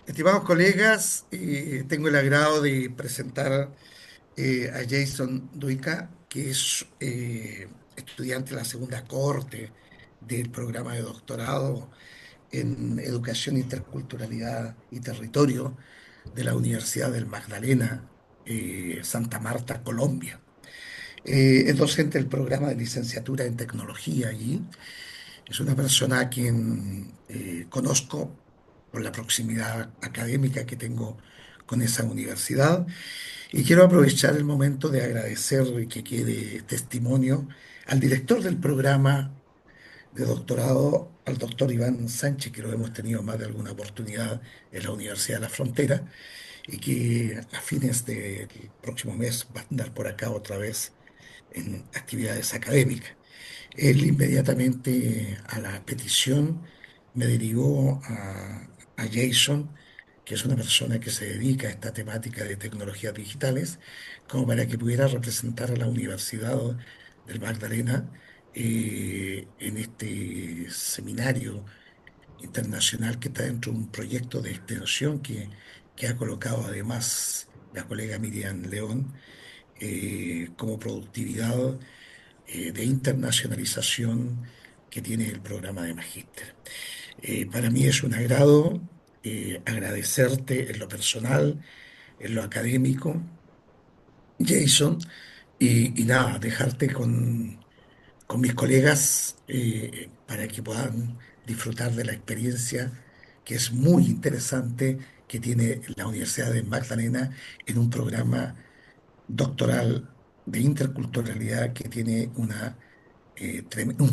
Estimados colegas, tengo el agrado de presentar a Jason Duica, que es estudiante de la segunda cohorte del programa de doctorado en Educación, Interculturalidad y Territorio de la Universidad del Magdalena, Santa Marta, Colombia. Es docente del programa de licenciatura en tecnología allí. Es una persona a quien conozco por la proximidad académica que tengo con esa universidad y quiero aprovechar el momento de agradecer y que quede testimonio al director del programa de doctorado, al doctor Iván Sánchez, que lo hemos tenido más de alguna oportunidad en la Universidad de la Frontera y que a fines del próximo mes va a andar por acá otra vez en actividades académicas. Él inmediatamente a la petición me derivó a Jason, que es una persona que se dedica a esta temática de tecnologías digitales, como para que pudiera representar a la Universidad del Magdalena en este seminario internacional que está dentro de un proyecto de extensión que ha colocado además la colega Miriam León como productividad de internacionalización que tiene el programa de magíster. Para mí es un agrado agradecerte en lo personal, en lo académico, Jason, y nada, dejarte con mis colegas para que puedan disfrutar de la experiencia que es muy interesante que tiene la Universidad de Magdalena en un programa doctoral de interculturalidad que tiene un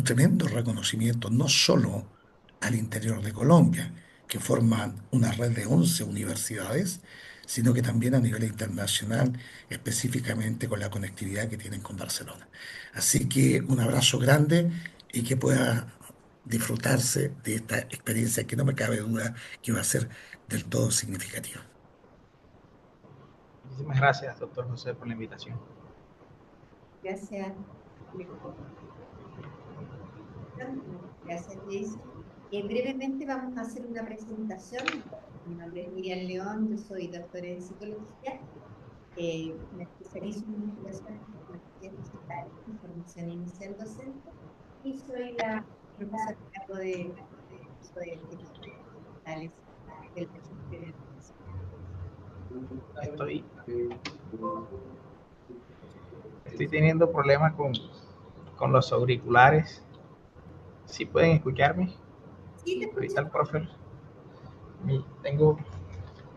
tremendo reconocimiento, no solo al interior de Colombia, que forman una red de 11 universidades, sino que también a nivel internacional, específicamente con la conectividad que tienen con Barcelona. Así que un abrazo grande y que pueda disfrutarse de esta experiencia que no me cabe duda que va a ser del todo significativa. Muchísimas gracias, doctor José, por la invitación. Gracias, gracias, Jason. Brevemente vamos a hacer una presentación. Mi nombre es Miriam León, yo soy doctora en psicología. Me especializo en investigación en tecnologías digitales, en formación inicial docente, y soy la profesora a cargo de curso de tecnologías digitales del Magíster en Educación. Estoy teniendo problemas con los auriculares. ¿Sí pueden escucharme? Sí, te Ahorita escucho. el profe. Tengo,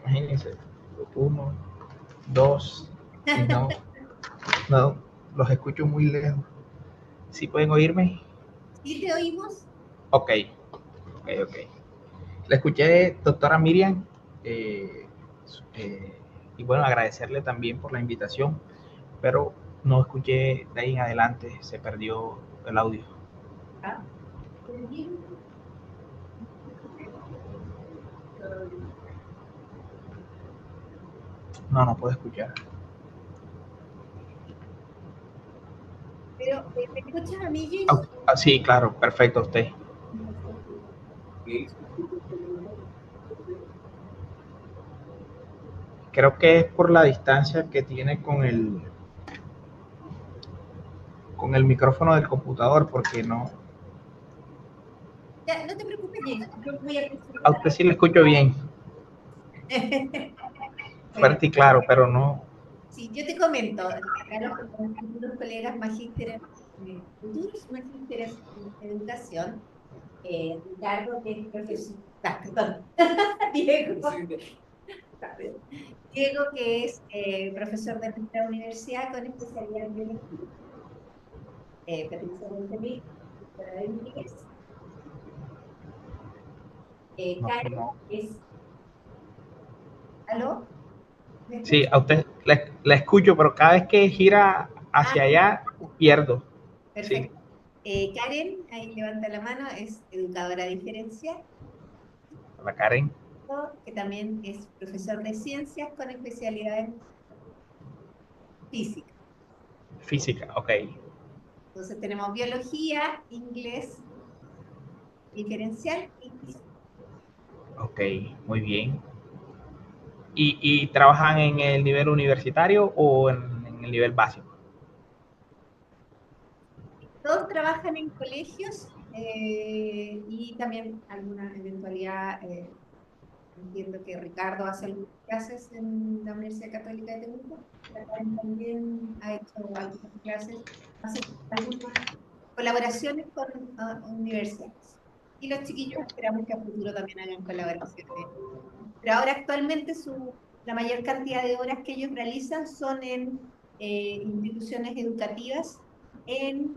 imagínense, uno, dos, y no, los escucho muy lejos. ¿Sí pueden oírme? Sí, te oímos. Ok, ok. La escuché, doctora Miriam, eh, y bueno, agradecerle también por la invitación, pero no escuché de ahí en adelante, se perdió el audio. Ah, No puedo escuchar. pero, ¿me escuchas a mí, Jason? Sí, claro, perfecto, usted. Creo que es por la distancia que tiene con el micrófono del computador, porque no. Ya, no te preocupes, Jason. Yo voy a A presentar. usted sí le escucho bien, Bueno, fuerte y claro, pero no. sí, yo te comento, acá los futuros colegas magísteres, futuros magísteres en educación, Ricardo, que es profesor, perdón, Diego, Diego, que es profesor de nuestra universidad con especialidad en biología, Patricia Montemí, profesora de inglés, Karen, No. es, ¿aló? ¿Me Sí, escuchas? a usted la escucho, pero cada vez que gira Ah, hacia allá, pierdo. Sí, perfecto. Karen, ahí levanta la mano, es educadora diferencial, la Karen. que también es profesor de ciencias con especialidad en física. Física, ok. Entonces tenemos biología, inglés diferencial y física. Ok, muy bien. y trabajan en el nivel universitario o en el nivel básico. Todos trabajan en colegios y también alguna eventualidad. Entiendo que Ricardo hace algunas clases en la Universidad Católica de Temuco. La Karen también ha hecho algunas clases, hace algunas colaboraciones con universidades. Y los chiquillos esperamos que a futuro también hagan colaboraciones. Pero ahora actualmente la mayor cantidad de horas que ellos realizan son en instituciones educativas en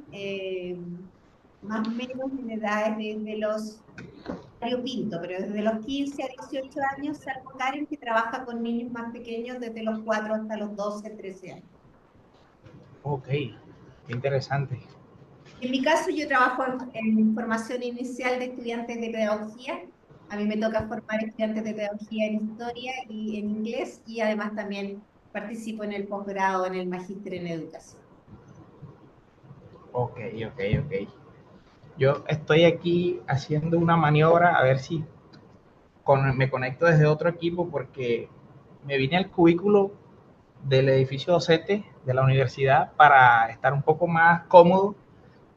más o menos en edades desde los Pinto, pero desde los 15 a 18 años, salvo Karen, que trabaja con niños más pequeños desde los 4 hasta los 12, 13 años. Ok, qué interesante. En mi caso, yo trabajo en formación inicial de estudiantes de pedagogía. A mí me toca formar estudiantes de pedagogía en historia y en inglés, y además también participo en el posgrado, en el magíster en educación. Ok. Yo estoy aquí haciendo una maniobra a ver si me conecto desde otro equipo porque me vine al cubículo del edificio docente de la universidad para estar un poco más cómodo,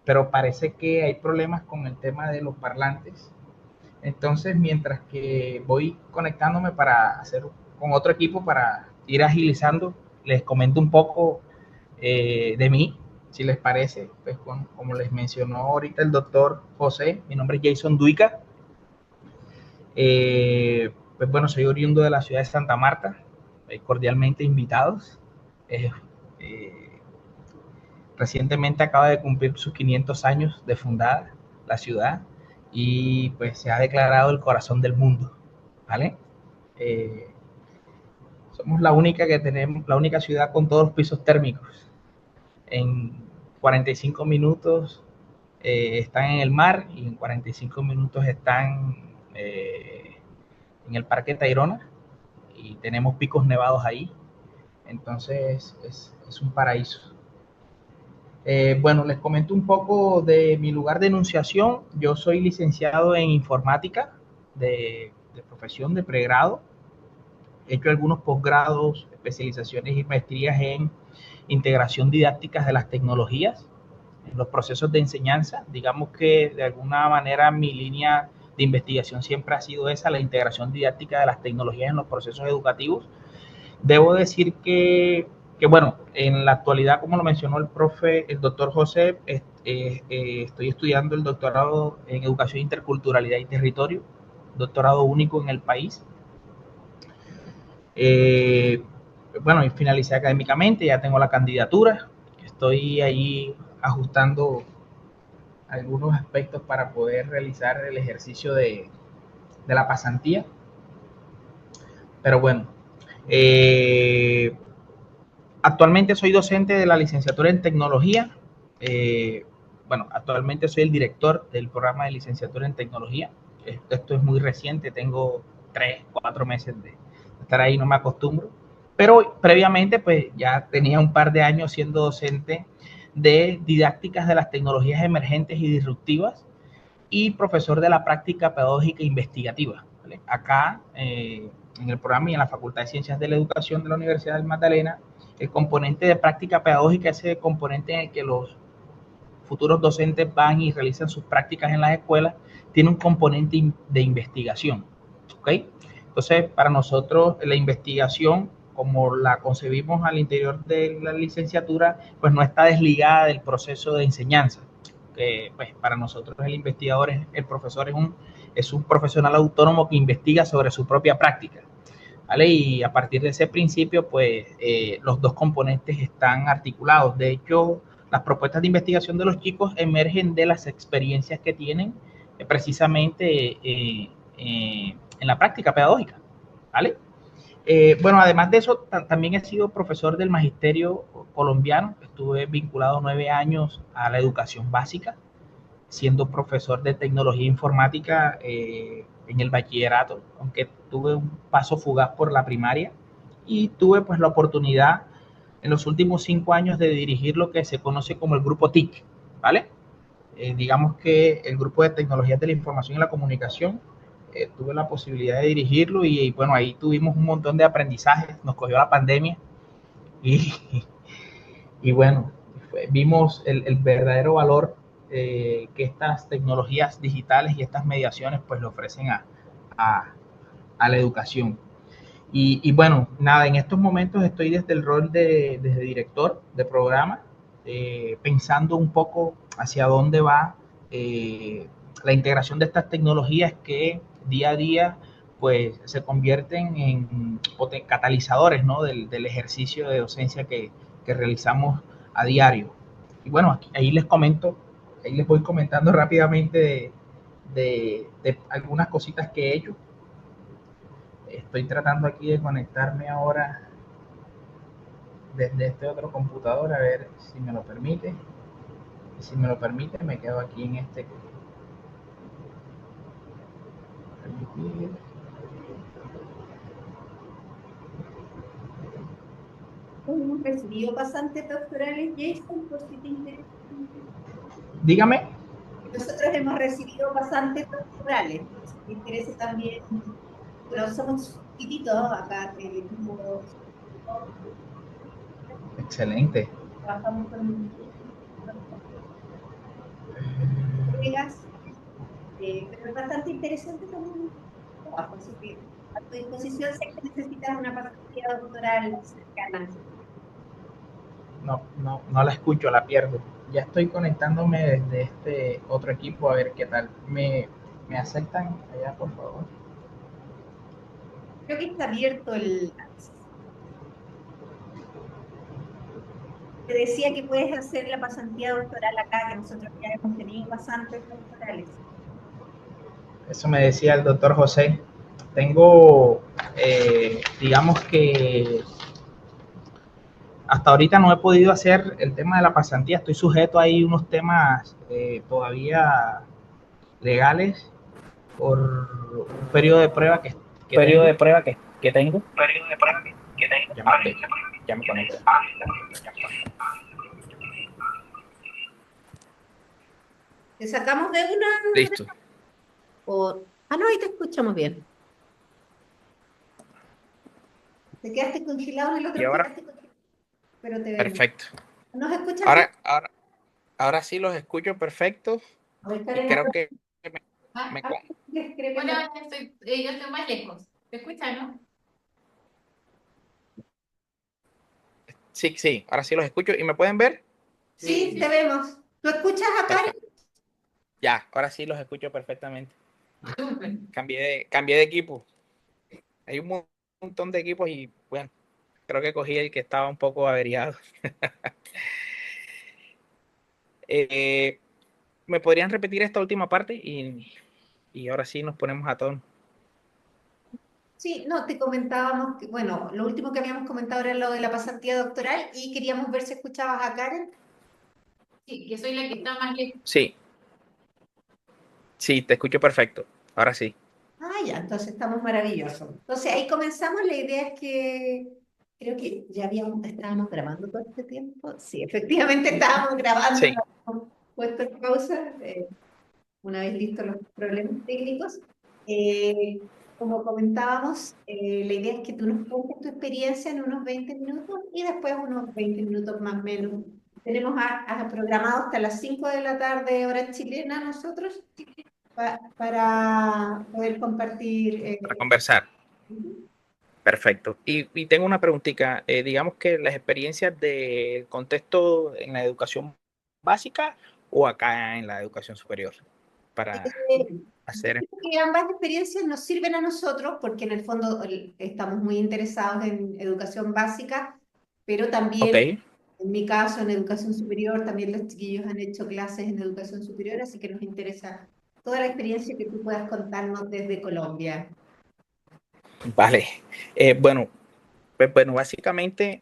pero parece que hay problemas con el tema de los parlantes. Entonces, mientras que voy conectándome para hacer con otro equipo para ir agilizando, les comento un poco de mí, si les parece. Pues como les mencionó ahorita el doctor José, mi nombre es Jason Duica. Pues bueno, soy oriundo de la ciudad de Santa Marta, cordialmente invitados. Eh, eh, Recientemente acaba de cumplir sus 500 años de fundada la ciudad y pues se ha declarado el corazón del mundo, ¿vale? Eh, Somos la única que tenemos, la única ciudad con todos los pisos térmicos. En 45 minutos están en el mar y en 45 minutos están en el Parque Tayrona y tenemos picos nevados ahí. Entonces es un paraíso. Bueno, les comento un poco de mi lugar de enunciación. Yo soy licenciado en informática de profesión de pregrado. He hecho algunos posgrados, especializaciones y maestrías en integración didáctica de las tecnologías en los procesos de enseñanza. Digamos que de alguna manera mi línea de investigación siempre ha sido esa, la integración didáctica de las tecnologías en los procesos educativos. Debo decir que bueno, en la actualidad, como lo mencionó el profe, el doctor José, estoy estudiando el doctorado en Educación, Interculturalidad y Territorio, doctorado único en el país. Bueno, y finalicé académicamente, ya tengo la candidatura, estoy ahí ajustando algunos aspectos para poder realizar el ejercicio de la pasantía. Pero bueno, actualmente soy docente de la licenciatura en tecnología. Bueno, actualmente soy el director del programa de licenciatura en tecnología. Esto es muy reciente, tengo 3, 4 meses de estar ahí, no me acostumbro. Pero previamente, pues ya tenía un par de años siendo docente de didácticas de las tecnologías emergentes y disruptivas y profesor de la práctica pedagógica e investigativa. ¿Vale? Acá, en el programa y en la Facultad de Ciencias de la Educación de la Universidad del Magdalena, el componente de práctica pedagógica, ese componente en el que los futuros docentes van y realizan sus prácticas en las escuelas, tiene un componente de investigación. ¿Ok? Entonces, para nosotros, la investigación, como la concebimos al interior de la licenciatura, pues no está desligada del proceso de enseñanza. Que pues, para nosotros el investigador, el profesor es un profesional autónomo que investiga sobre su propia práctica. ¿Vale? Y a partir de ese principio, pues los dos componentes están articulados. De hecho, las propuestas de investigación de los chicos emergen de las experiencias que tienen precisamente en la práctica pedagógica. ¿Vale? Bueno, además de eso, también he sido profesor del magisterio colombiano. Estuve vinculado 9 años a la educación básica, siendo profesor de tecnología informática en el bachillerato, aunque tuve un paso fugaz por la primaria y tuve pues la oportunidad en los últimos 5 años de dirigir lo que se conoce como el grupo TIC, ¿vale? Digamos que el grupo de tecnologías de la información y la comunicación tuve la posibilidad de dirigirlo y bueno, ahí tuvimos un montón de aprendizajes, nos cogió la pandemia y, y bueno, vimos el verdadero valor que estas tecnologías digitales y estas mediaciones pues le ofrecen a, a la educación. Bueno, nada, en estos momentos estoy desde el rol desde director de programa, pensando un poco hacia dónde va la integración de estas tecnologías que día a día pues se convierten en catalizadores, ¿no? del ejercicio de docencia que realizamos a diario. Y bueno, ahí les comento, ahí les voy comentando rápidamente de algunas cositas que he hecho. Estoy tratando aquí de conectarme ahora desde este otro computador a ver si me lo permite. Y si me lo permite, me quedo aquí en este. Permitir. Hemos recibido pasantes doctorales, Jason, por si te interesa. Dígame. Nosotros hemos recibido pasantes doctorales, si te interesa también. Pero somos chiquititos acá, el equipo. Excelente. Trabajamos con colegas, pero es bastante interesante también el trabajo, así que a tu disposición sé que necesitas una pasantía doctoral cercana. No la escucho, la pierdo. Ya estoy conectándome desde este otro equipo a ver qué tal. ¿Me aceptan allá, por favor? Creo que está abierto el... Te decía que puedes hacer la pasantía doctoral acá, que nosotros ya hemos tenido pasantes doctorales. Eso me decía el doctor José. Tengo, digamos que hasta ahorita no he podido hacer el tema de la pasantía. Estoy sujeto ahí a unos temas todavía legales por un periodo de prueba que tengo. Periodo de prueba que tengo. Ya me conecto. ¿Te sacamos de una? Listo. O... Ah, no, ahí te escuchamos bien. Te quedaste congelado en el Y otro, ahora, pero te vemos. perfecto. ¿Nos escuchas bien? Ahora sí los escucho perfecto A ver, y Karen, creo que ah, me ah, con- creo que Hola, yo estoy más lejos. ¿Te escuchas, no? sí, ahora sí los escucho y me pueden ver. sí, te vemos. ¿Tú escuchas a Karen? Perfecto. Ya, ahora sí los escucho perfectamente. Súper. Cambié de equipo. Hay un montón de equipos y bueno, creo que cogí el que estaba un poco averiado. Eh, ¿Me podrían repetir esta última parte? Y ahora sí nos ponemos a tono. Sí, no, te comentábamos que, bueno, lo último que habíamos comentado era lo de la pasantía doctoral y queríamos ver si escuchabas a Karen. Sí, que soy la que está más lejos. Sí, te escucho perfecto. Ahora sí. Ah, ya, entonces estamos maravillosos. Entonces ahí comenzamos. La idea es que creo que ya estábamos grabando todo este tiempo. Sí, efectivamente estábamos grabando, Sí, lo habíamos puesto en pausa. Una vez listos los problemas técnicos. Eh, Como comentábamos, la idea es que tú nos cuentes tu experiencia en unos 20 minutos y después unos 20 minutos más o menos. Tenemos programado hasta las 5 de la tarde, hora chilena, nosotros, para poder compartir. para conversar. Perfecto. Y tengo una preguntita. Digamos que las experiencias del contexto en la educación básica o acá en la educación superior para hacer. Que ambas experiencias nos sirven a nosotros porque en el fondo estamos muy interesados en educación básica, pero Ok, también, en mi caso, en educación superior, también los chiquillos han hecho clases en educación superior, así que nos interesa toda la experiencia que tú puedas contarnos desde Colombia. vale. Bueno, pues bueno, básicamente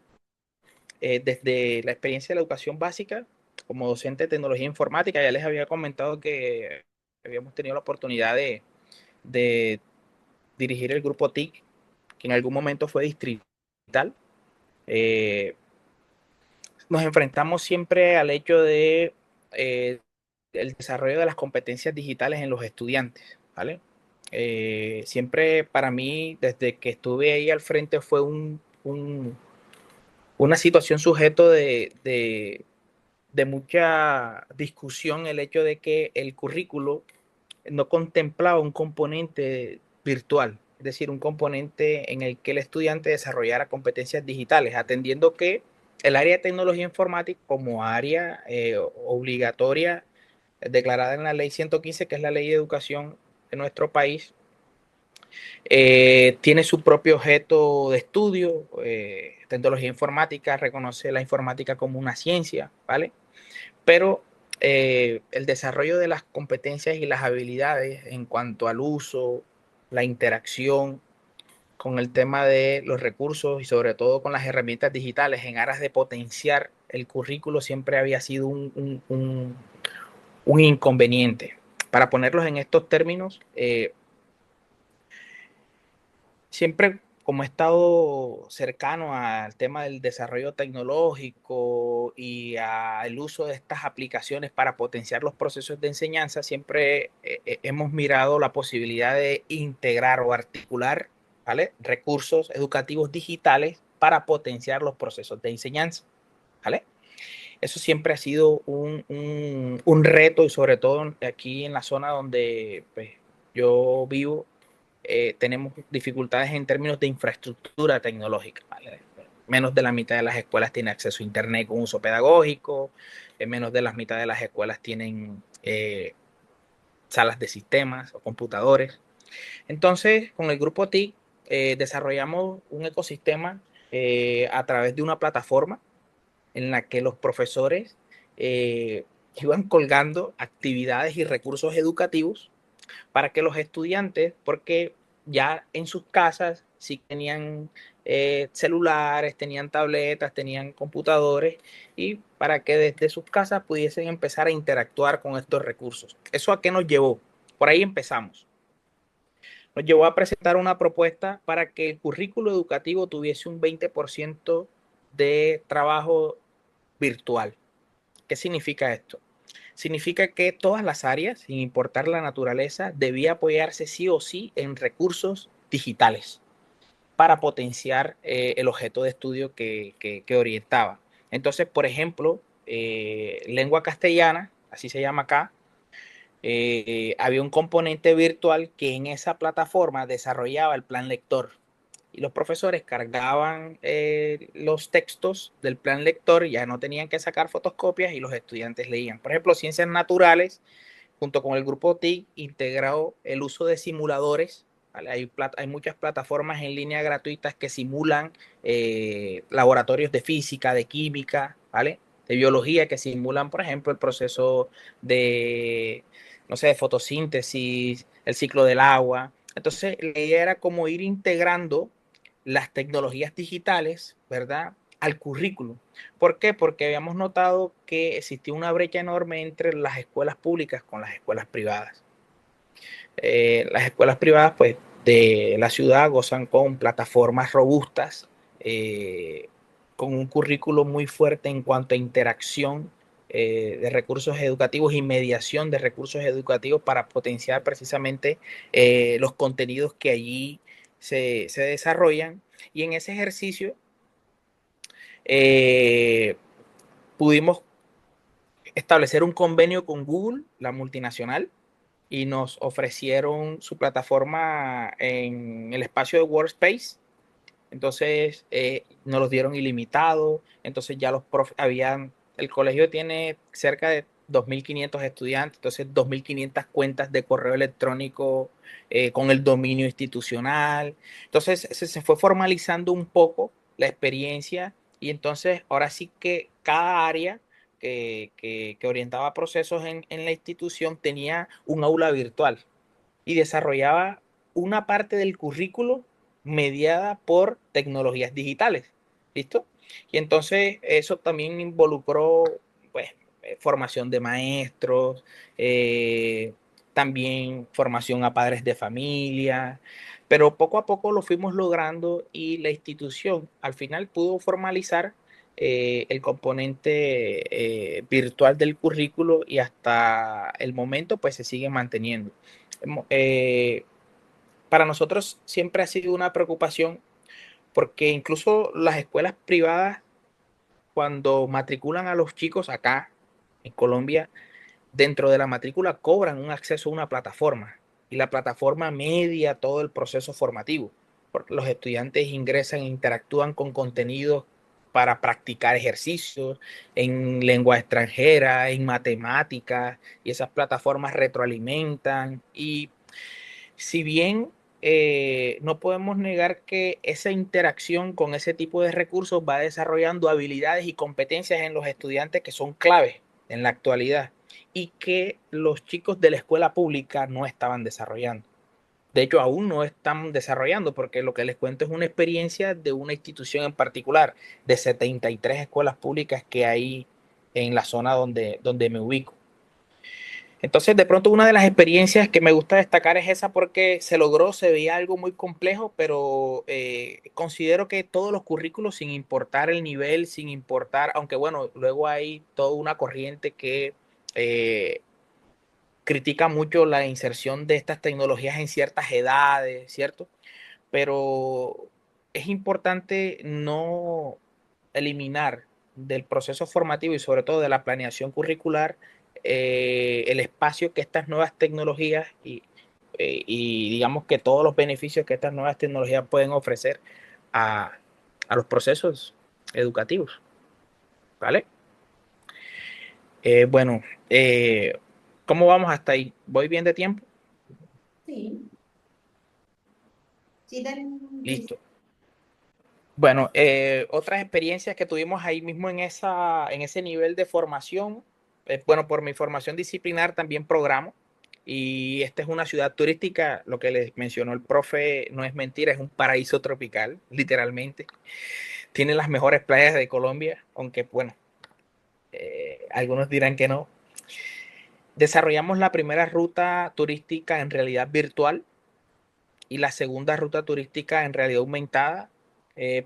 desde la experiencia de la educación básica, como docente de tecnología informática, ya les había comentado que habíamos tenido la oportunidad de dirigir el grupo TIC, que en algún momento fue distrital. Eh, Nos enfrentamos siempre al hecho de el desarrollo de las competencias digitales en los estudiantes, ¿vale? Siempre para mí, desde que estuve ahí al frente, fue una situación sujeto de mucha discusión el hecho de que el currículo no contemplaba un componente virtual, es decir, un componente en el que el estudiante desarrollara competencias digitales, atendiendo que el área de tecnología informática como área obligatoria declarada en la ley 115, que es la ley de educación de nuestro país, tiene su propio objeto de estudio. Tecnología informática reconoce la informática como una ciencia, ¿vale? Pero el desarrollo de las competencias y las habilidades en cuanto al uso, la interacción con el tema de los recursos y sobre todo con las herramientas digitales en aras de potenciar el currículo siempre había sido un inconveniente. Para ponerlos en estos términos, siempre como he estado cercano al tema del desarrollo tecnológico y al uso de estas aplicaciones para potenciar los procesos de enseñanza, siempre hemos mirado la posibilidad de integrar o articular, ¿vale?, recursos educativos digitales para potenciar los procesos de enseñanza, ¿vale? Eso siempre ha sido un reto y sobre todo aquí en la zona donde pues, yo vivo, tenemos dificultades en términos de infraestructura tecnológica, ¿vale? Menos de la mitad de las escuelas tienen acceso a Internet con uso pedagógico, menos de la mitad de las escuelas tienen salas de sistemas o computadores. Entonces, con el grupo TIC desarrollamos un ecosistema a través de una plataforma en la que los profesores iban colgando actividades y recursos educativos para que los estudiantes, porque ya en sus casas sí tenían celulares, tenían tabletas, tenían computadores, y para que desde sus casas pudiesen empezar a interactuar con estos recursos. ¿Eso a qué nos llevó? Por ahí empezamos. Nos llevó a presentar una propuesta para que el currículo educativo tuviese un 20% de trabajo virtual. ¿Qué significa esto? Significa que todas las áreas, sin importar la naturaleza, debía apoyarse sí o sí en recursos digitales para potenciar el objeto de estudio que orientaba. Entonces, por ejemplo, lengua castellana, así se llama acá, había un componente virtual que en esa plataforma desarrollaba el plan lector y los profesores cargaban los textos del plan lector, ya no tenían que sacar fotocopias y los estudiantes leían. Por ejemplo, ciencias naturales, junto con el grupo TIC, integró el uso de simuladores. ¿Vale? Hay muchas plataformas en línea gratuitas que simulan laboratorios de física, de química, ¿vale?, de biología, que simulan, por ejemplo, el proceso de, no sé, de fotosíntesis, el ciclo del agua. Entonces, la idea era como ir integrando las tecnologías digitales, ¿verdad?, al currículo. ¿Por qué? Porque habíamos notado que existía una brecha enorme entre las escuelas públicas con las escuelas privadas. Las escuelas privadas, pues, de la ciudad gozan con plataformas robustas, con un currículo muy fuerte en cuanto a interacción de recursos educativos y mediación de recursos educativos para potenciar precisamente los contenidos que allí se desarrollan. Y en ese ejercicio eh, pudimos establecer un convenio con Google, la multinacional, y nos ofrecieron su plataforma en el espacio de Workspace. Entonces nos los dieron ilimitado. Entonces ya los profes habían, el colegio tiene cerca de 2.500 estudiantes, entonces 2.500 cuentas de correo electrónico con el dominio institucional. Entonces se fue formalizando un poco la experiencia, y entonces ahora sí que cada área que orientaba procesos en la institución tenía un aula virtual y desarrollaba una parte del currículo mediada por tecnologías digitales. ¿Listo? Y entonces eso también involucró pues, formación de maestros, también formación a padres de familia, pero poco a poco lo fuimos logrando y la institución al final pudo formalizar el componente virtual del currículo, y hasta el momento pues se sigue manteniendo. Eh, para nosotros siempre ha sido una preocupación porque incluso las escuelas privadas, cuando matriculan a los chicos acá en Colombia, dentro de la matrícula cobran un acceso a una plataforma y la plataforma media todo el proceso formativo, porque los estudiantes ingresan e interactúan con contenidos para practicar ejercicios en lengua extranjera, en matemáticas, y esas plataformas retroalimentan. Y si bien no podemos negar que esa interacción con ese tipo de recursos va desarrollando habilidades y competencias en los estudiantes que son claves en la actualidad y que los chicos de la escuela pública no estaban desarrollando. De hecho, aún no están desarrollando porque lo que les cuento es una experiencia de una institución en particular, de 73 escuelas públicas que hay en la zona donde me ubico. Entonces, de pronto, una de las experiencias que me gusta destacar es esa porque se logró, se veía algo muy complejo, pero considero que todos los currículos, sin importar el nivel, sin importar, aunque bueno, luego hay toda una corriente que eh, critica mucho la inserción de estas tecnologías en ciertas edades, ¿cierto? Pero es importante no eliminar del proceso formativo y sobre todo de la planeación curricular el espacio que estas nuevas tecnologías y digamos que todos los beneficios que estas nuevas tecnologías pueden ofrecer a, a los procesos educativos, ¿vale? Bueno, ¿cómo vamos hasta ahí? ¿Voy bien de tiempo? Sí, sí, Dan, Listo. Bueno, otras experiencias que tuvimos ahí mismo en ese nivel de formación, bueno, por mi formación disciplinar también programo y esta es una ciudad turística, lo que les mencionó el profe no es mentira, es un paraíso tropical, literalmente. Tiene las mejores playas de Colombia, aunque bueno, algunos dirán que no. Desarrollamos la primera ruta turística en realidad virtual y la segunda ruta turística en realidad aumentada.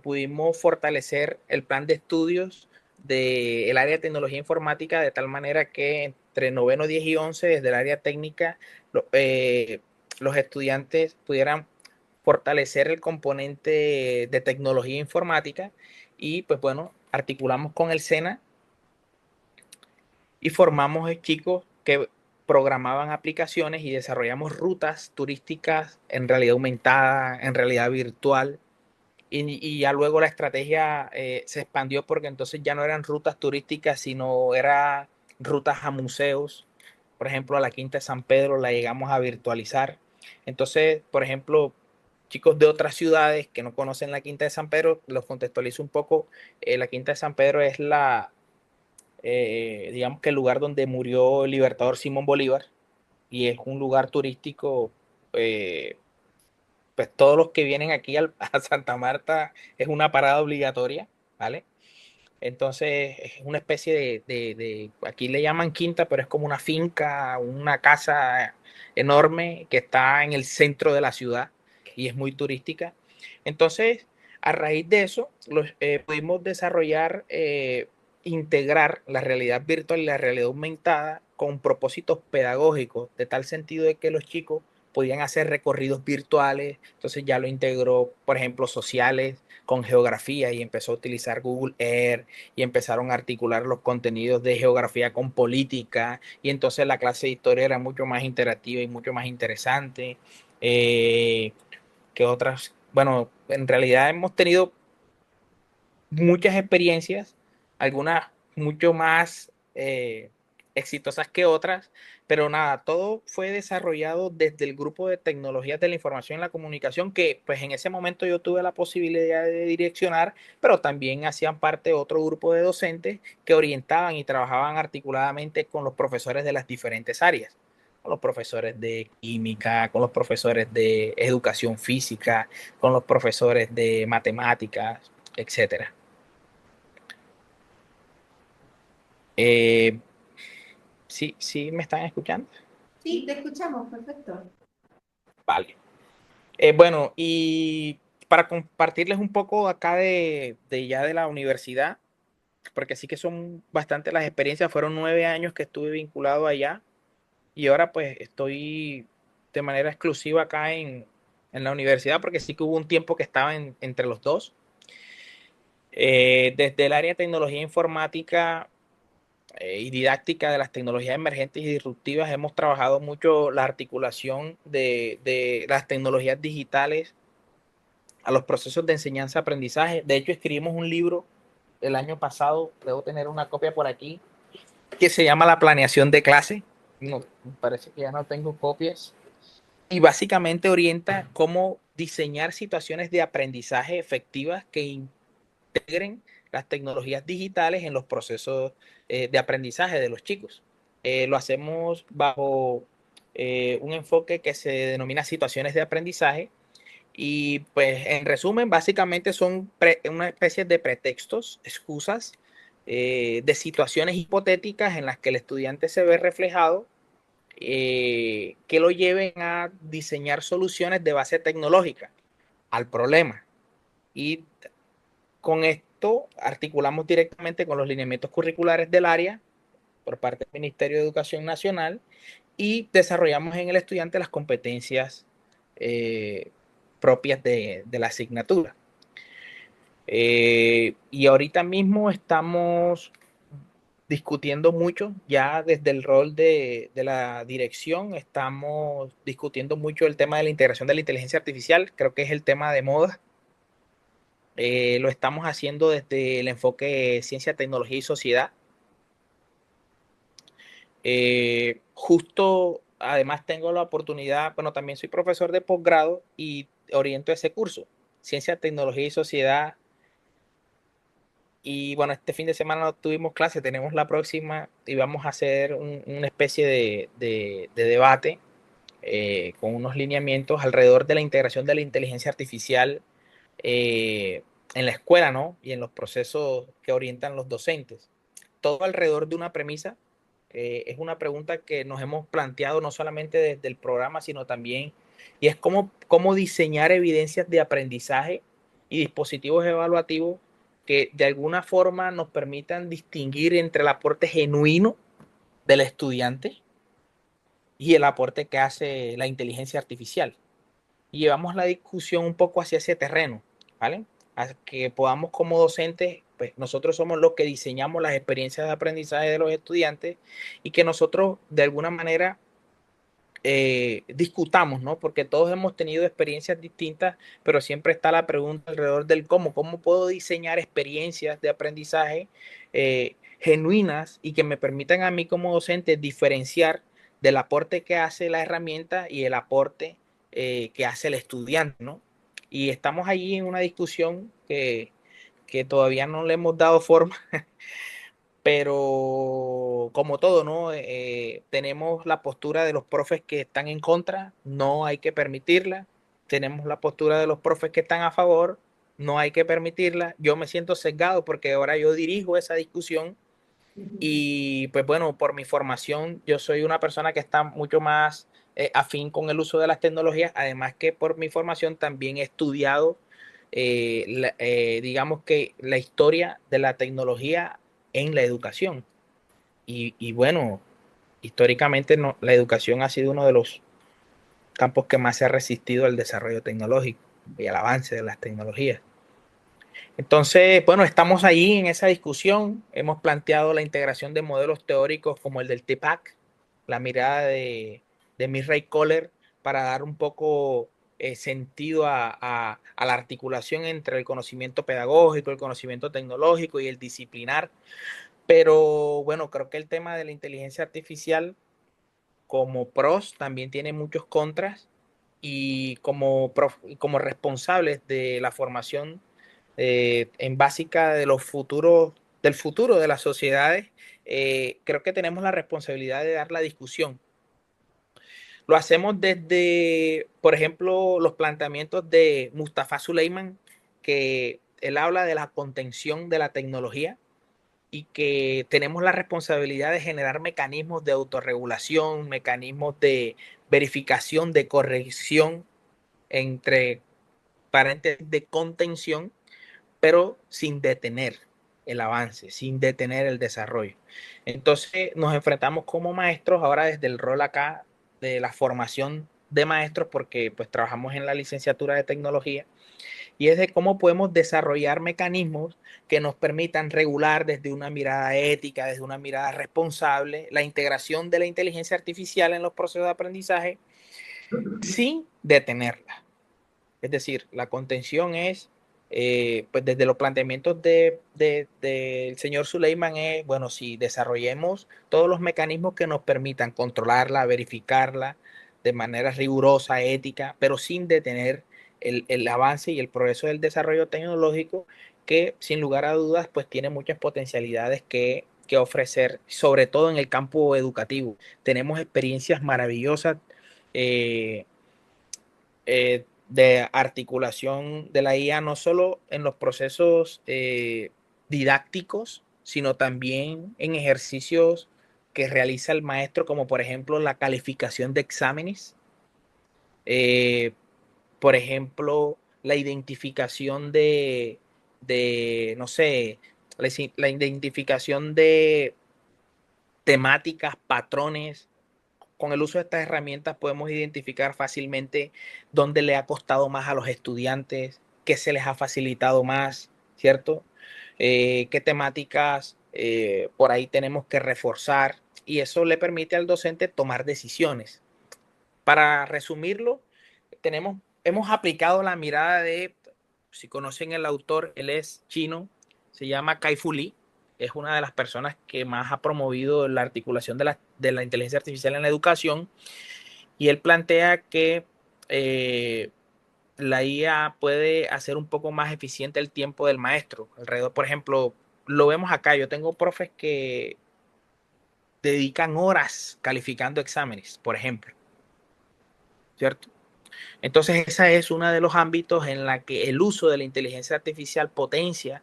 Pudimos fortalecer el plan de estudios del área de tecnología informática de tal manera que entre noveno, 10 y 11 desde el área técnica los estudiantes pudieran fortalecer el componente de tecnología informática y pues bueno, articulamos con el SENA y formamos chicos que programaban aplicaciones y desarrollamos rutas turísticas en realidad aumentada, en realidad virtual. Y ya luego la estrategia se expandió porque entonces ya no eran rutas turísticas, sino eran rutas a museos. Por ejemplo, a la Quinta de San Pedro la llegamos a virtualizar. Entonces, por ejemplo, chicos de otras ciudades que no conocen la Quinta de San Pedro, los contextualizo un poco. La Quinta de San Pedro es digamos que el lugar donde murió el libertador Simón Bolívar y es un lugar turístico, eh, pues todos los que vienen aquí a Santa Marta es una parada obligatoria, ¿vale? Entonces es una especie aquí le llaman quinta, pero es como una finca, una casa enorme que está en el centro de la ciudad y es muy turística. Entonces, a raíz de eso, pudimos desarrollar, integrar la realidad virtual y la realidad aumentada con propósitos pedagógicos, de tal sentido de que los chicos podían hacer recorridos virtuales, entonces ya lo integró, por ejemplo, sociales con geografía y empezó a utilizar Google Earth y empezaron a articular los contenidos de geografía con política y entonces la clase de historia era mucho más interactiva y mucho más interesante que otras. Bueno, en realidad hemos tenido muchas experiencias, algunas mucho más exitosas que otras, pero nada, todo fue desarrollado desde el grupo de tecnologías de la información y la comunicación que pues en ese momento yo tuve la posibilidad de direccionar, pero también hacían parte de otro grupo de docentes que orientaban y trabajaban articuladamente con los profesores de las diferentes áreas, con los profesores de química, con los profesores de educación física, con los profesores de matemáticas, etcétera. Eh, sí, sí, me están escuchando. sí, te escuchamos, perfecto. Vale. Bueno, y para compartirles un poco acá de ya de la universidad, porque sí que son bastante las experiencias, fueron 9 años que estuve vinculado allá y ahora pues estoy de manera exclusiva acá en en la universidad, porque sí que hubo un tiempo que estaba entre los dos. Desde el área de tecnología informática y didáctica de las tecnologías emergentes y disruptivas, hemos trabajado mucho la articulación de las tecnologías digitales a los procesos de enseñanza-aprendizaje. De hecho, escribimos un libro el año pasado, debo tener una copia por aquí, que se llama La planeación de clase. No, parece que ya no tengo copias. Y básicamente orienta cómo diseñar situaciones de aprendizaje efectivas que integren las tecnologías digitales en los procesos de aprendizaje de los chicos. Lo hacemos bajo un enfoque que se denomina situaciones de aprendizaje y pues en resumen básicamente son una especie de pretextos, excusas de situaciones hipotéticas en las que el estudiante se ve reflejado que lo lleven a diseñar soluciones de base tecnológica al problema. Y con esto articulamos directamente con los lineamientos curriculares del área por parte del Ministerio de Educación Nacional y desarrollamos en el estudiante las competencias propias de la asignatura. Y ahorita mismo estamos discutiendo mucho, ya desde el rol de la dirección, estamos discutiendo mucho el tema de la integración de la inteligencia artificial, creo que es el tema de moda. Lo estamos haciendo desde el enfoque ciencia, tecnología y sociedad. Justo, además tengo la oportunidad, bueno, también soy profesor de posgrado y oriento ese curso, ciencia, tecnología y sociedad. Y bueno, este fin de semana no tuvimos clase, tenemos la próxima y vamos a hacer una especie de debate con unos lineamientos alrededor de la integración de la inteligencia artificial en la escuela, ¿no? Y en los procesos que orientan los docentes. Todo alrededor de una premisa. Es una pregunta que nos hemos planteado no solamente desde el programa, sino también, y es cómo diseñar evidencias de aprendizaje y dispositivos evaluativos que de alguna forma nos permitan distinguir entre el aporte genuino del estudiante y el aporte que hace la inteligencia artificial. Y llevamos la discusión un poco hacia ese terreno, ¿vale? A que podamos como docentes, pues nosotros somos los que diseñamos las experiencias de aprendizaje de los estudiantes y que nosotros de alguna manera discutamos, ¿no? Porque todos hemos tenido experiencias distintas, pero siempre está la pregunta alrededor del cómo puedo diseñar experiencias de aprendizaje genuinas y que me permitan a mí como docente diferenciar del aporte que hace la herramienta y el aporte que hace el estudiante, ¿no? Y estamos allí en una discusión que todavía no le hemos dado forma, pero como todo, ¿no? Tenemos la postura de los profes que están en contra, no hay que permitirla. Tenemos la postura de los profes que están a favor, no hay que permitirla. Yo me siento sesgado porque ahora yo dirijo esa discusión y pues bueno, por mi formación yo soy una persona que está mucho más afín con el uso de las tecnologías, además que por mi formación también he estudiado, digamos que la historia de la tecnología en la educación. Y bueno, históricamente no, la educación ha sido uno de los campos que más se ha resistido al desarrollo tecnológico y al avance de las tecnologías. Entonces, bueno, estamos ahí en esa discusión. Hemos planteado la integración de modelos teóricos como el del TPAC, la mirada de Murray Kohler, para dar un poco sentido a la articulación entre el conocimiento pedagógico, el conocimiento tecnológico y el disciplinar. Pero bueno, creo que el tema de la inteligencia artificial como pros también tiene muchos contras y como responsables de la formación en básica de los futuros, del futuro de las sociedades, creo que tenemos la responsabilidad de dar la discusión. Lo hacemos desde, por ejemplo, los planteamientos de Mustafa Suleiman, que él habla de la contención de la tecnología y que tenemos la responsabilidad de generar mecanismos de autorregulación, mecanismos de verificación, de corrección, entre paréntesis, de contención, pero sin detener el avance, sin detener el desarrollo. Entonces nos enfrentamos como maestros ahora desde el rol acá de la formación de maestros porque pues trabajamos en la licenciatura de tecnología, y es de cómo podemos desarrollar mecanismos que nos permitan regular desde una mirada ética, desde una mirada responsable, la integración de la inteligencia artificial en los procesos de aprendizaje sin detenerla. Es decir, la contención es, pues desde los planteamientos del señor Suleiman es, bueno, si desarrollemos todos los mecanismos que nos permitan controlarla, verificarla de manera rigurosa, ética, pero sin detener el avance y el progreso del desarrollo tecnológico, que sin lugar a dudas, pues tiene muchas potencialidades que ofrecer, sobre todo en el campo educativo. Tenemos experiencias maravillosas. De articulación de la IA, no solo en los procesos didácticos, sino también en ejercicios que realiza el maestro, como por ejemplo la calificación de exámenes, eh, por ejemplo, la identificación no sé, la identificación de temáticas, patrones. Con el uso de estas herramientas podemos identificar fácilmente dónde le ha costado más a los estudiantes, qué se les ha facilitado más, ¿cierto? Qué temáticas por ahí tenemos que reforzar, y eso le permite al docente tomar decisiones. Para resumirlo, hemos aplicado la mirada de, si conocen el autor, él es chino, se llama Kai-Fu Lee, es una de las personas que más ha promovido la articulación de la inteligencia artificial en la educación, y él plantea que la IA puede hacer un poco más eficiente el tiempo del maestro. Alrededor, por ejemplo, lo vemos acá, yo tengo profes que dedican horas calificando exámenes, por ejemplo, ¿cierto? Entonces, ese es uno de los ámbitos en la que el uso de la inteligencia artificial potencia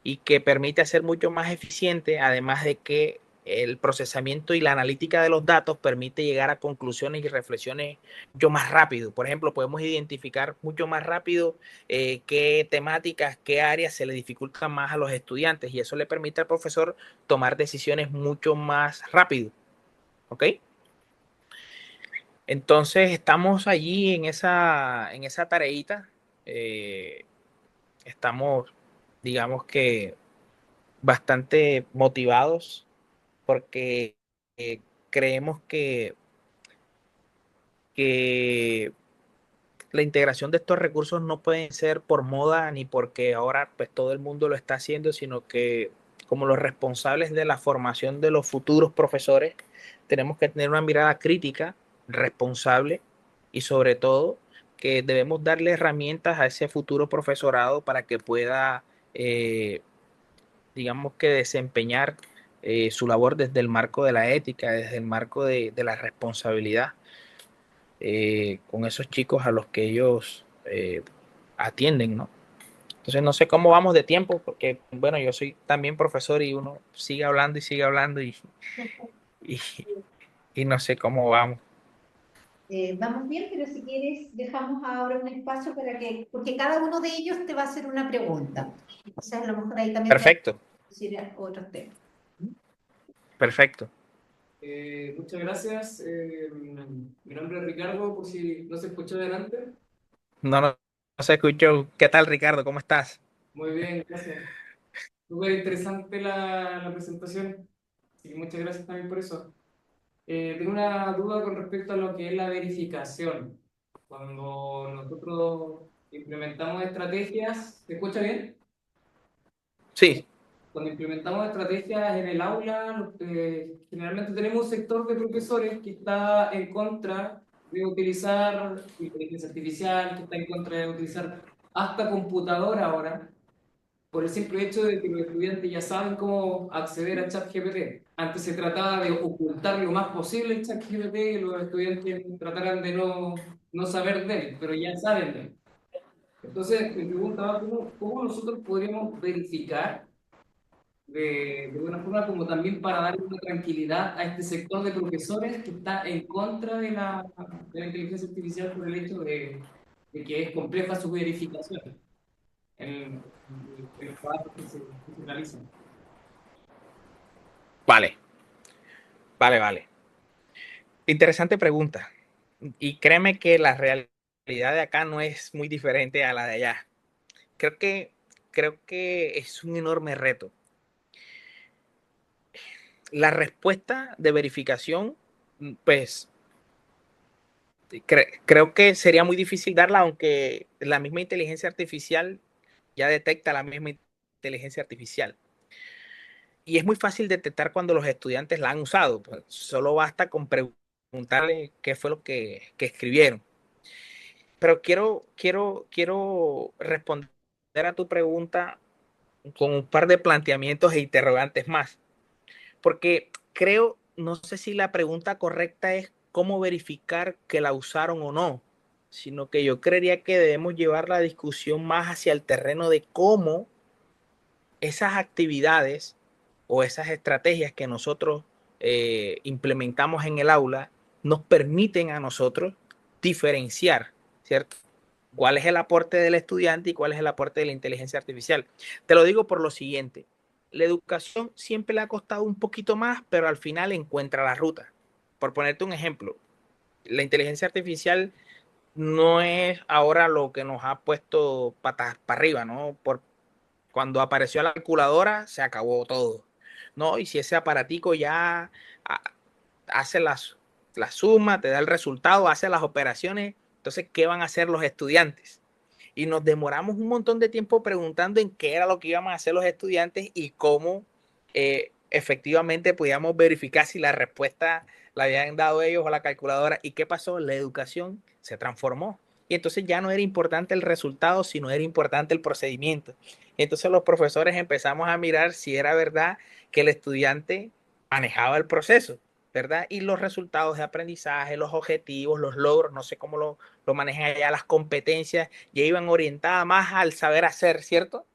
y que permite hacer mucho más eficiente, además de que el procesamiento y la analítica de los datos permite llegar a conclusiones y reflexiones mucho más rápido. Por ejemplo, podemos identificar mucho más rápido qué temáticas, qué áreas se le dificultan más a los estudiantes, y eso le permite al profesor tomar decisiones mucho más rápido. ¿Ok? Entonces estamos allí en esa tareita. eh, Estamos, digamos que, bastante motivados porque creemos que la integración de estos recursos no puede ser por moda ni porque ahora pues todo el mundo lo está haciendo, sino que como los responsables de la formación de los futuros profesores tenemos que tener una mirada crítica, responsable, y sobre todo que debemos darle herramientas a ese futuro profesorado para que pueda, eh, digamos que desempeñar su labor desde el marco de la ética, desde el marco de la responsabilidad, con esos chicos a los que ellos atienden, ¿no? Entonces no sé cómo vamos de tiempo, porque bueno, yo soy también profesor y uno sigue hablando y, y no sé cómo vamos. Vamos bien, pero si quieres, dejamos ahora un espacio para que, porque cada uno de ellos te va a hacer una pregunta. O sea, a lo mejor ahí también te Perfecto, decir otros temas. perfecto. Muchas gracias. Mi nombre es Ricardo, por si no se escuchó adelante. No se escuchó. ¿Qué tal, Ricardo? ¿Cómo estás? Muy bien, gracias. Súper interesante la presentación. Así que muchas gracias también por eso. Tengo una duda con respecto a lo que es la verificación. Cuando nosotros implementamos estrategias, ¿se escucha bien? Sí, Cuando implementamos estrategias en el aula, generalmente tenemos un sector de profesores que está en contra de utilizar inteligencia artificial, que está en contra de utilizar hasta computadora ahora, por el simple hecho de que los estudiantes ya saben cómo acceder a ChatGPT. Antes se trataba de ocultar lo más posible el ChatGPT, que los estudiantes trataran de no saber de él, pero ya saben de él. Entonces, me preguntaba cómo nosotros podríamos verificar de una forma como también para darle una tranquilidad a este sector de profesores que está en contra de la inteligencia artificial por el hecho de que es compleja su verificación en los trabajos que se realizan. vale, vale. Interesante pregunta. Y créeme que la realidad de acá no es muy diferente a la de allá. Creo que, creo que es un enorme reto. La respuesta de verificación, pues creo que sería muy difícil darla, aunque la misma inteligencia artificial ya detecta la misma inteligencia artificial. Y es muy fácil detectar cuando los estudiantes la han usado. Pues solo basta con preguntarle qué fue lo que escribieron. Pero quiero responder a tu pregunta con un par de planteamientos e interrogantes más. Porque creo, no sé si la pregunta correcta es cómo verificar que la usaron o no, sino que yo creería que debemos llevar la discusión más hacia el terreno de cómo esas actividades o esas estrategias que nosotros implementamos en el aula nos permiten a nosotros diferenciar, ¿cierto? ¿Cuál es el aporte del estudiante y cuál es el aporte de la inteligencia artificial? Te lo digo por lo siguiente. La educación siempre le ha costado un poquito más, pero al final encuentra la ruta. Por ponerte un ejemplo, la inteligencia artificial no es ahora lo que nos ha puesto patas para arriba, ¿no? Cuando apareció la calculadora, se acabó todo, ¿no? Y si ese aparatico ya hace la suma, te da el resultado, hace las operaciones, entonces, ¿qué van a hacer los estudiantes? Y nos demoramos un montón de tiempo preguntando en qué era lo que íbamos a hacer los estudiantes y cómo efectivamente podíamos verificar si la respuesta la habían dado ellos o la calculadora. ¿Y qué pasó? La educación se transformó. Y entonces ya no era importante el resultado, sino era importante el procedimiento. Y entonces los profesores empezamos a mirar si era verdad que el estudiante manejaba el proceso, ¿verdad? Y los resultados de aprendizaje, los objetivos, los logros, no sé cómo lo manejan allá, las competencias, ya iban orientadas más al saber hacer, ¿cierto?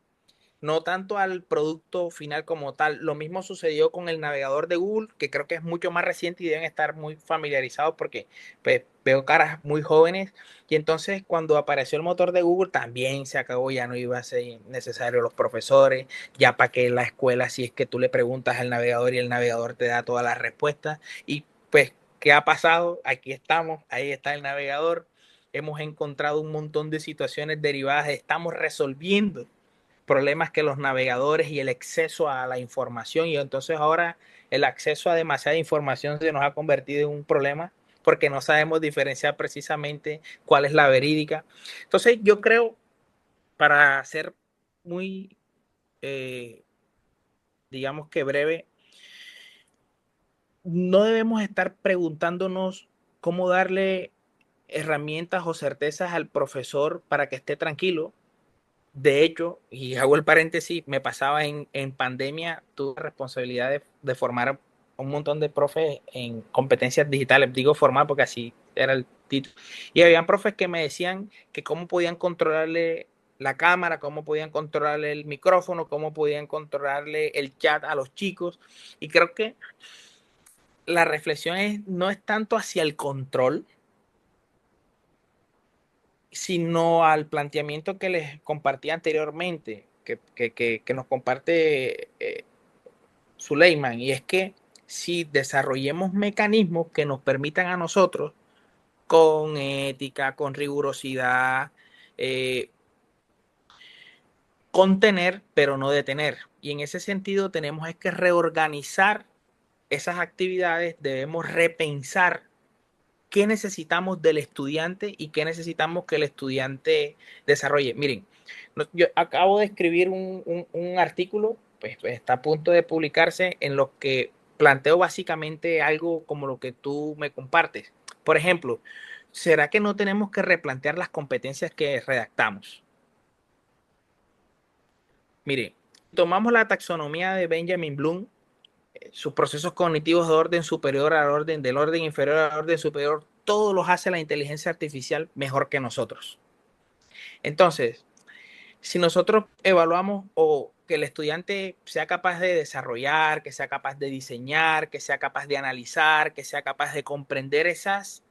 No tanto al producto final como tal. Lo mismo sucedió con el navegador de Google, que creo que es mucho más reciente y deben estar muy familiarizados porque pues, veo caras muy jóvenes. Y entonces cuando apareció el motor de Google también se acabó, ya no iba a ser necesario los profesores, ya para que la escuela, si es que tú le preguntas al navegador y el navegador te da todas las respuestas. Y pues, ¿qué ha pasado? Aquí estamos, ahí está el navegador. Hemos encontrado un montón de situaciones derivadas, estamos resolviendo problemas que los navegadores y el acceso a la información, y entonces ahora el acceso a demasiada información se nos ha convertido en un problema porque no sabemos diferenciar precisamente cuál es la verídica. Entonces yo creo, para ser muy, eh, digamos que breve, no debemos estar preguntándonos cómo darle herramientas o certezas al profesor para que esté tranquilo. De hecho, y hago el paréntesis, me pasaba en pandemia, tuve la responsabilidad de formar a un montón de profes en competencias digitales. Digo formar porque así era el título. Y habían profes que me decían que cómo podían controlarle la cámara, cómo podían controlarle el micrófono, cómo podían controlarle el chat a los chicos. Y creo que la reflexión no es tanto hacia el control, sino al planteamiento que les compartí anteriormente, que nos comparte Suleiman, y es que si desarrollemos mecanismos que nos permitan a nosotros, con ética, con rigurosidad, eh, contener, pero no detener. Y en ese sentido tenemos es que reorganizar esas actividades, debemos repensar qué necesitamos del estudiante y qué necesitamos que el estudiante desarrolle. Miren, yo acabo de escribir un artículo, pues está a punto de publicarse, en lo que planteo básicamente algo como lo que tú me compartes. Por ejemplo, ¿será que no tenemos que replantear las competencias que redactamos? Mire, tomamos la taxonomía de Benjamin Bloom, sus procesos cognitivos de orden superior al orden, del orden inferior al orden superior, todos los hace la inteligencia artificial mejor que nosotros. Entonces, si nosotros evaluamos o que el estudiante sea capaz de desarrollar, que sea capaz de diseñar, que sea capaz de analizar, que sea capaz de comprender esas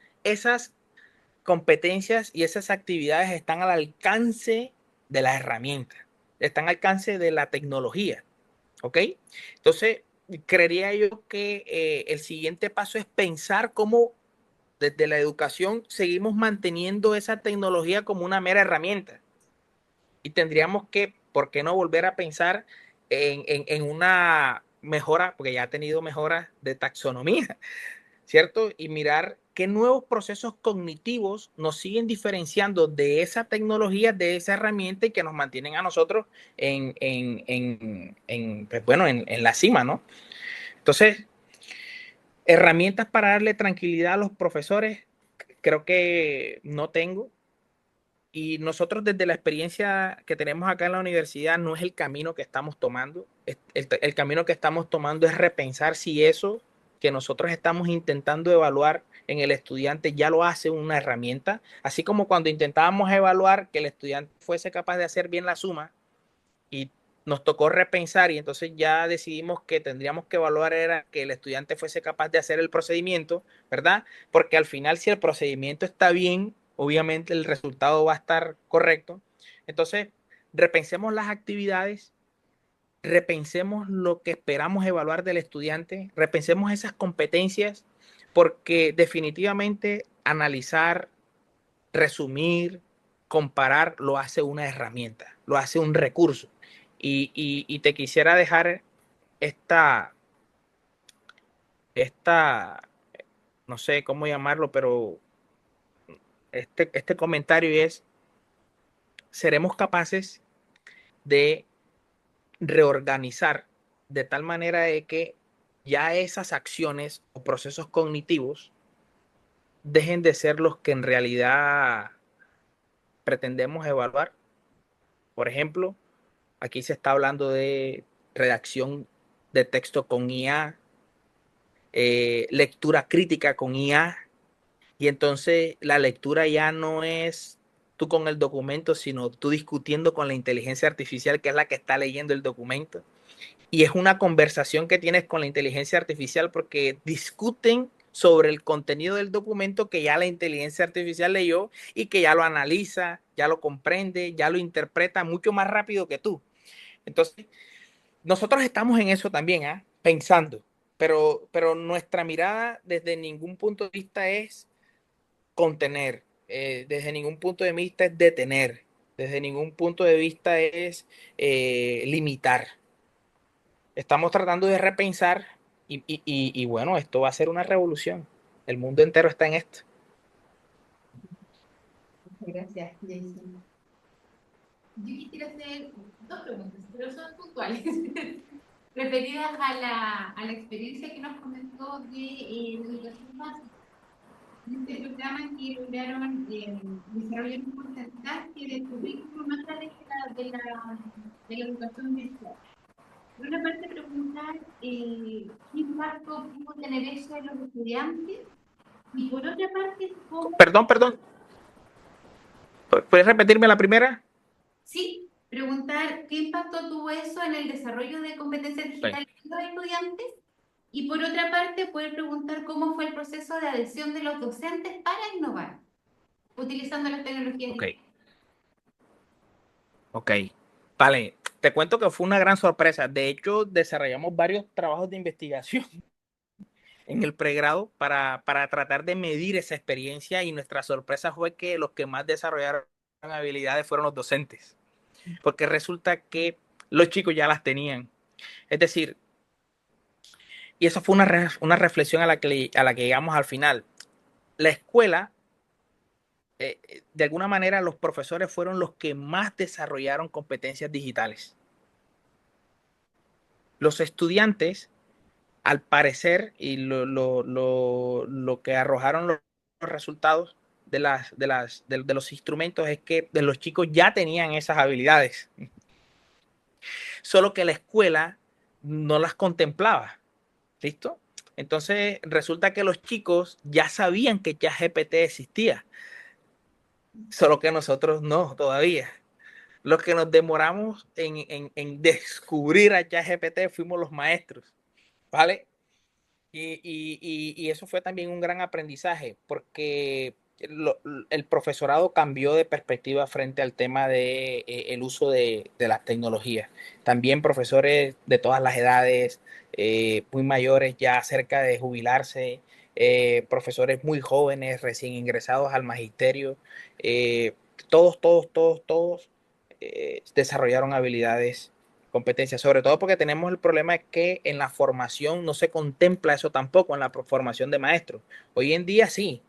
competencias y esas actividades están al alcance de la herramienta, están al alcance de la tecnología. ¿Ok? Entonces, creería yo que el siguiente paso es pensar cómo desde la educación seguimos manteniendo esa tecnología como una mera herramienta. Y tendríamos que, ¿por qué no volver a pensar en una mejora, porque ya ha tenido mejoras de taxonomía, ¿cierto? Y mirar qué nuevos procesos cognitivos nos siguen diferenciando de esa tecnología, de esa herramienta y que nos mantienen a nosotros pues bueno, en la cima, ¿no? Entonces, herramientas para darle tranquilidad a los profesores, creo que no tengo. Y nosotros desde la experiencia que tenemos acá en la universidad no es el camino que estamos tomando. El camino que estamos tomando es repensar si eso que nosotros estamos intentando evaluar en el estudiante ya lo hace una herramienta. Así como cuando intentábamos evaluar que el estudiante fuese capaz de hacer bien la suma y nos tocó repensar y entonces ya decidimos que tendríamos que evaluar era que el estudiante fuese capaz de hacer el procedimiento, ¿verdad? Porque al final si el procedimiento está bien, obviamente el resultado va a estar correcto. Entonces, repensemos las actividades, repensemos lo que esperamos evaluar del estudiante, repensemos esas competencias, porque definitivamente analizar, resumir, comparar, lo hace una herramienta, lo hace un recurso. Y te quisiera dejar esta, esta, no sé cómo llamarlo, pero este comentario es, seremos capaces de reorganizar de tal manera de que ya esas acciones o procesos cognitivos dejen de ser los que en realidad pretendemos evaluar. Por ejemplo, aquí se está hablando de redacción de texto con IA, lectura crítica con IA, y entonces la lectura ya no es tú con el documento, sino tú discutiendo con la inteligencia artificial, que es la que está leyendo el documento. Y es una conversación que tienes con la inteligencia artificial porque discuten sobre el contenido del documento que ya la inteligencia artificial leyó y que ya lo analiza, ya lo comprende, ya lo interpreta mucho más rápido que tú. Entonces, nosotros estamos en eso también, ¿eh? Pensando, pero nuestra mirada desde ningún punto de vista es contener, desde ningún punto de vista es detener, desde ningún punto de vista es limitar. Estamos tratando de repensar y bueno, esto va a ser una revolución. El mundo entero está en esto. Gracias, Jason. Yo quisiera hacer dos preguntas, pero son puntuales, referidas a la experiencia que nos comentó de la educación básica. En este programa que lograron desarrollar un porcentaje del currículo más grande de la educación virtual. Por una parte, preguntar qué impacto pudo tener eso en los estudiantes y por otra parte, cómo... Perdón. ¿Puedes repetirme la primera? Sí, preguntar qué impacto tuvo eso en el desarrollo de competencias digitales de los estudiantes y por otra parte poder preguntar cómo fue el proceso de adhesión de los docentes para innovar utilizando las tecnologías Ok, digitales. ok. Vale, te cuento que fue una gran sorpresa. De hecho, desarrollamos varios trabajos de investigación en el pregrado para tratar de medir esa experiencia y nuestra sorpresa fue que los que más desarrollaron habilidades fueron los docentes, porque resulta que los chicos ya las tenían. Es decir, y eso fue una reflexión a la que llegamos al final. La escuela, de alguna manera, los profesores fueron los que más desarrollaron competencias digitales. Los estudiantes, al parecer, y lo que arrojaron los resultados de los instrumentos es que de los chicos ya tenían esas habilidades, solo que la escuela no las contemplaba. ¿Listo? Entonces resulta que los chicos ya sabían que ChatGPT existía, solo que nosotros no todavía. Los que nos demoramos en descubrir a ChatGPT fuimos los maestros, ¿vale? Y eso fue también un gran aprendizaje porque el profesorado cambió de perspectiva frente al tema de el uso de las tecnologías. También profesores de todas las edades, muy mayores ya cerca de jubilarse, profesores muy jóvenes, recién ingresados al magisterio, eh, todos desarrollaron habilidades, competencias, sobre todo porque tenemos el problema de que en la formación no se contempla eso tampoco, en la formación de maestros. Hoy en día sí,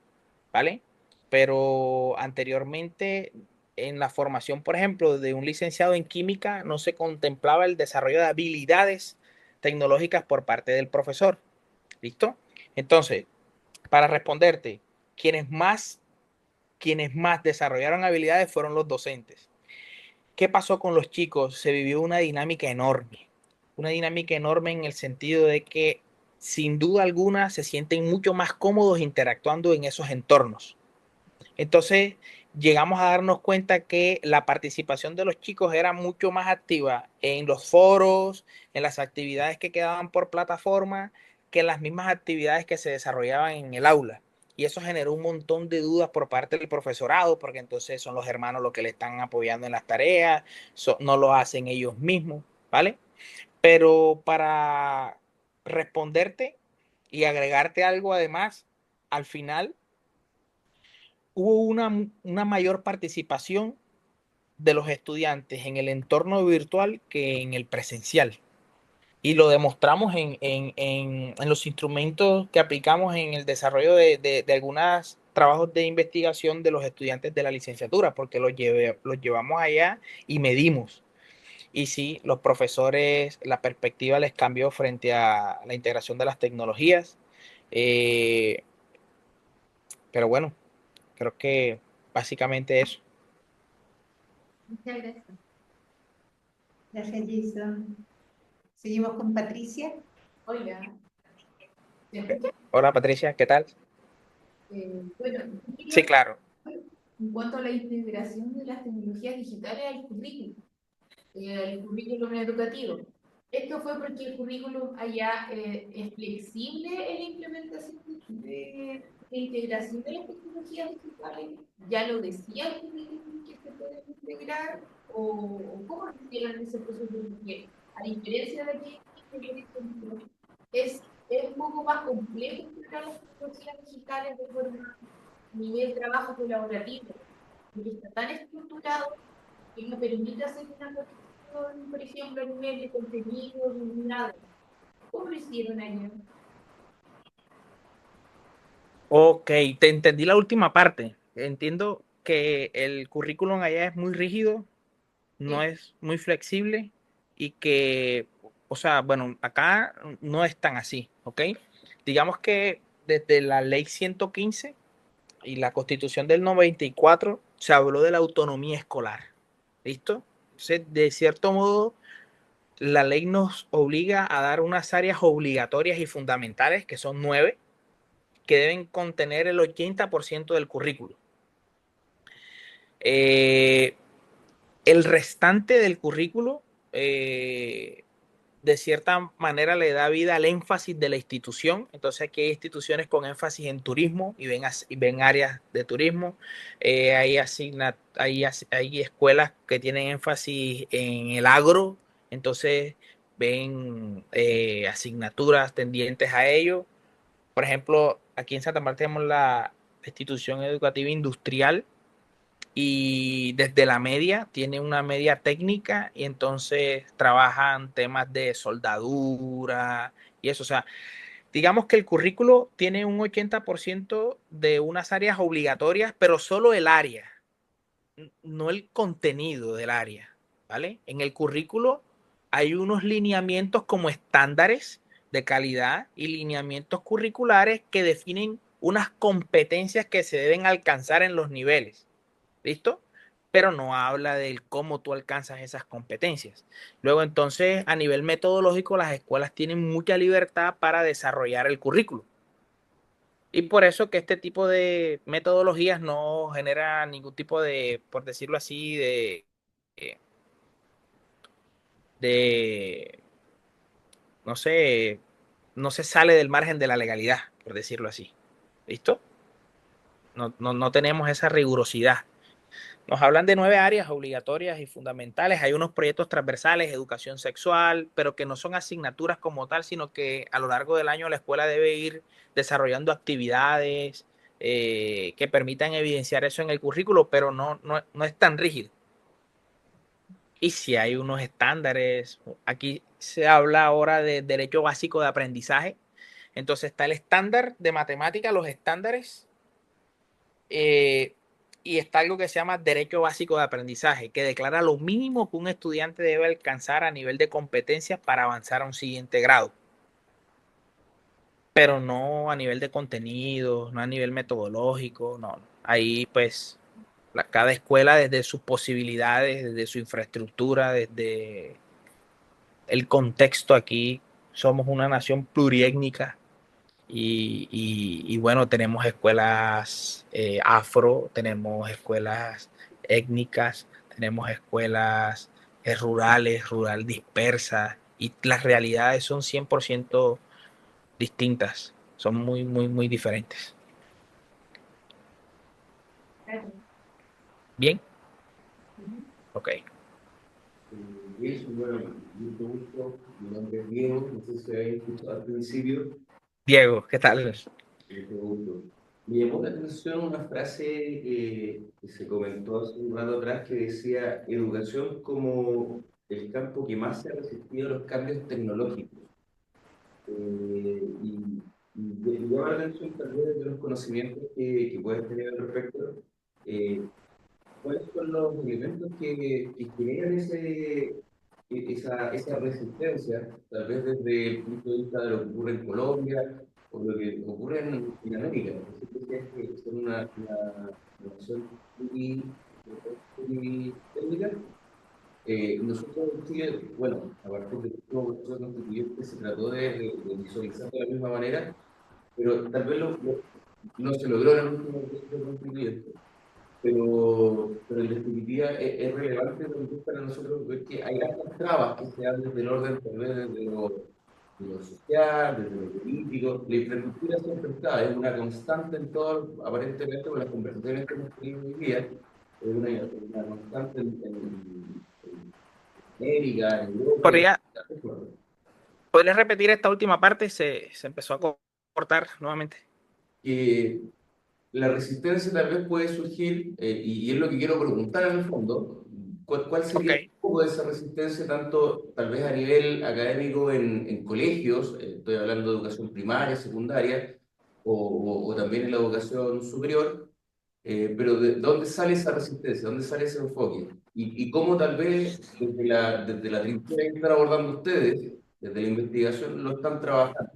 ¿vale? Pero anteriormente en la formación, por ejemplo, de un licenciado en química no se contemplaba el desarrollo de habilidades tecnológicas por parte del profesor. ¿Listo? Entonces, para responderte, quienes más desarrollaron habilidades fueron los docentes. ¿Qué pasó con los chicos? Se vivió una dinámica enorme en el sentido de que sin duda alguna se sienten mucho más cómodos interactuando en esos entornos. Entonces, llegamos a darnos cuenta que la participación de los chicos era mucho más activa en los foros, en las actividades que quedaban por plataforma, que en las mismas actividades que se desarrollaban en el aula. Y eso generó un montón de dudas por parte del profesorado, porque entonces son los hermanos los que le están apoyando en las tareas, no lo hacen ellos mismos, ¿vale? Pero para responderte y agregarte algo además, al final hubo una mayor participación de los estudiantes en el entorno virtual que en el presencial. Y lo demostramos en los instrumentos que aplicamos en el desarrollo de algunos trabajos de investigación de los estudiantes de la licenciatura, porque los llevamos allá y medimos. Y sí, los profesores, la perspectiva les cambió frente a la integración de las tecnologías. Eh, pero bueno, creo que básicamente eso. Muchas gracias. Gracias, Jason. Seguimos con Patricia. Hola. ¿Me escucha? Hola Patricia, ¿qué tal? Bueno, Sí, claro. en cuanto a la integración de las tecnologías digitales al currículum educativo. Esto fue porque el currículum allá es flexible en la implementación de integración de las tecnologías digitales. Ya lo decía el currículum que se puede integrar o cómo lo hicieron ese proceso. Porque a diferencia de que por ejemplo, es un poco más complejo integrar las tecnologías digitales de forma a nivel trabajo colaborativo, porque está tan estructurado que no permite hacer una corrección, por ejemplo, a nivel de contenido, de unidades. ¿Cómo lo hicieron allá? Ok, te entendí la última parte. Entiendo que el currículum allá es muy rígido, no Sí. es muy flexible y que, o sea, bueno, acá no es tan así, ¿ok? Digamos que desde la ley 115 y la constitución del 94 se habló de la autonomía escolar, ¿listo? Entonces, de cierto modo, la ley nos obliga a dar unas áreas obligatorias y fundamentales, que son 9, que deben contener el 80% del currículo. Eh, el restante del currículo, de cierta manera, le da vida al énfasis de la institución. Entonces, aquí hay instituciones con énfasis en turismo y ven áreas de turismo. Hay escuelas que tienen énfasis en el agro, entonces ven asignaturas tendientes a ello. Por ejemplo, aquí en Santa Marta tenemos la institución educativa industrial y desde la media tiene una media técnica y entonces trabajan temas de soldadura y eso. O sea, digamos que el currículo tiene un 80% de unas áreas obligatorias, pero solo el área, no el contenido del área, ¿vale? En el currículo hay unos lineamientos como estándares de calidad y lineamientos curriculares que definen unas competencias que se deben alcanzar en los niveles, ¿listo? Pero no habla del cómo tú alcanzas esas competencias. Luego, entonces, a nivel metodológico, las escuelas tienen mucha libertad para desarrollar el currículo. Y por eso que este tipo de metodologías no genera ningún tipo de, por decirlo así, eh, de no sé, no se sale del margen de la legalidad, por decirlo así. ¿Listo? No tenemos esa rigurosidad. Nos hablan de 9 áreas obligatorias y fundamentales. Hay unos proyectos transversales, educación sexual, pero que no son asignaturas como tal, sino que a lo largo del año la escuela debe ir desarrollando actividades que permitan evidenciar eso en el currículo, pero no es tan rígido. Y si hay unos estándares, aquí se habla ahora de derecho básico de aprendizaje. Entonces está el estándar de matemática, los estándares, y está algo que se llama derecho básico de aprendizaje, que declara lo mínimo que un estudiante debe alcanzar a nivel de competencias para avanzar a un siguiente grado, pero no a nivel de contenido, no a nivel metodológico, no. Ahí pues cada escuela desde sus posibilidades, desde su infraestructura, desde el contexto aquí, somos una nación pluriétnica. Y bueno, tenemos escuelas afro, tenemos escuelas étnicas, tenemos escuelas rural dispersas, y las realidades son 100% distintas, son muy diferentes. Claro. Bien, Ujú. ok. Eso, bueno, mucho gusto. Mi nombre es Diego, no sé si habéis escuchado al principio. Diego, ¿qué tal? Mucho gusto. Me llamó la atención una frase que se comentó hace un rato atrás que decía educación como el campo que más se ha resistido a los cambios tecnológicos. Y llama la atención tal vez de los conocimientos que puedes tener al respecto. eh, ¿Cuáles son los elementos que generan esa resistencia, tal vez desde el punto de vista de lo que ocurre en Colombia o lo que ocurre en América? Así que decías que son una nación muy técnica. Nosotros en Chile, bueno, a partir del último proceso constituyente se trató de visualizar de la misma manera, pero tal vez no se logró en el último proceso constituyente. Pero en definitiva es relevante también para nosotros ver que hay hartas trabas que se dan desde el orden, tal vez de lo social, desde lo político. La infraestructura siempre está, es una constante en todo, aparentemente, con las conversaciones que hemos tenido hoy día, es una constante en América, en Europa y en ¿Podría, otras partes. ¿Podrías repetir esta última parte? Se empezó a cortar nuevamente. Que la resistencia tal vez puede surgir, y es lo que quiero preguntar en el fondo, ¿cuál Ok. sería un poco de esa resistencia, tanto tal vez a nivel académico en colegios, estoy hablando de educación primaria, secundaria, o también en la educación superior, pero ¿de dónde sale esa resistencia? ¿Dónde sale ese enfoque? Y cómo tal vez desde la trinchera que están abordando ustedes, desde la investigación, lo están trabajando?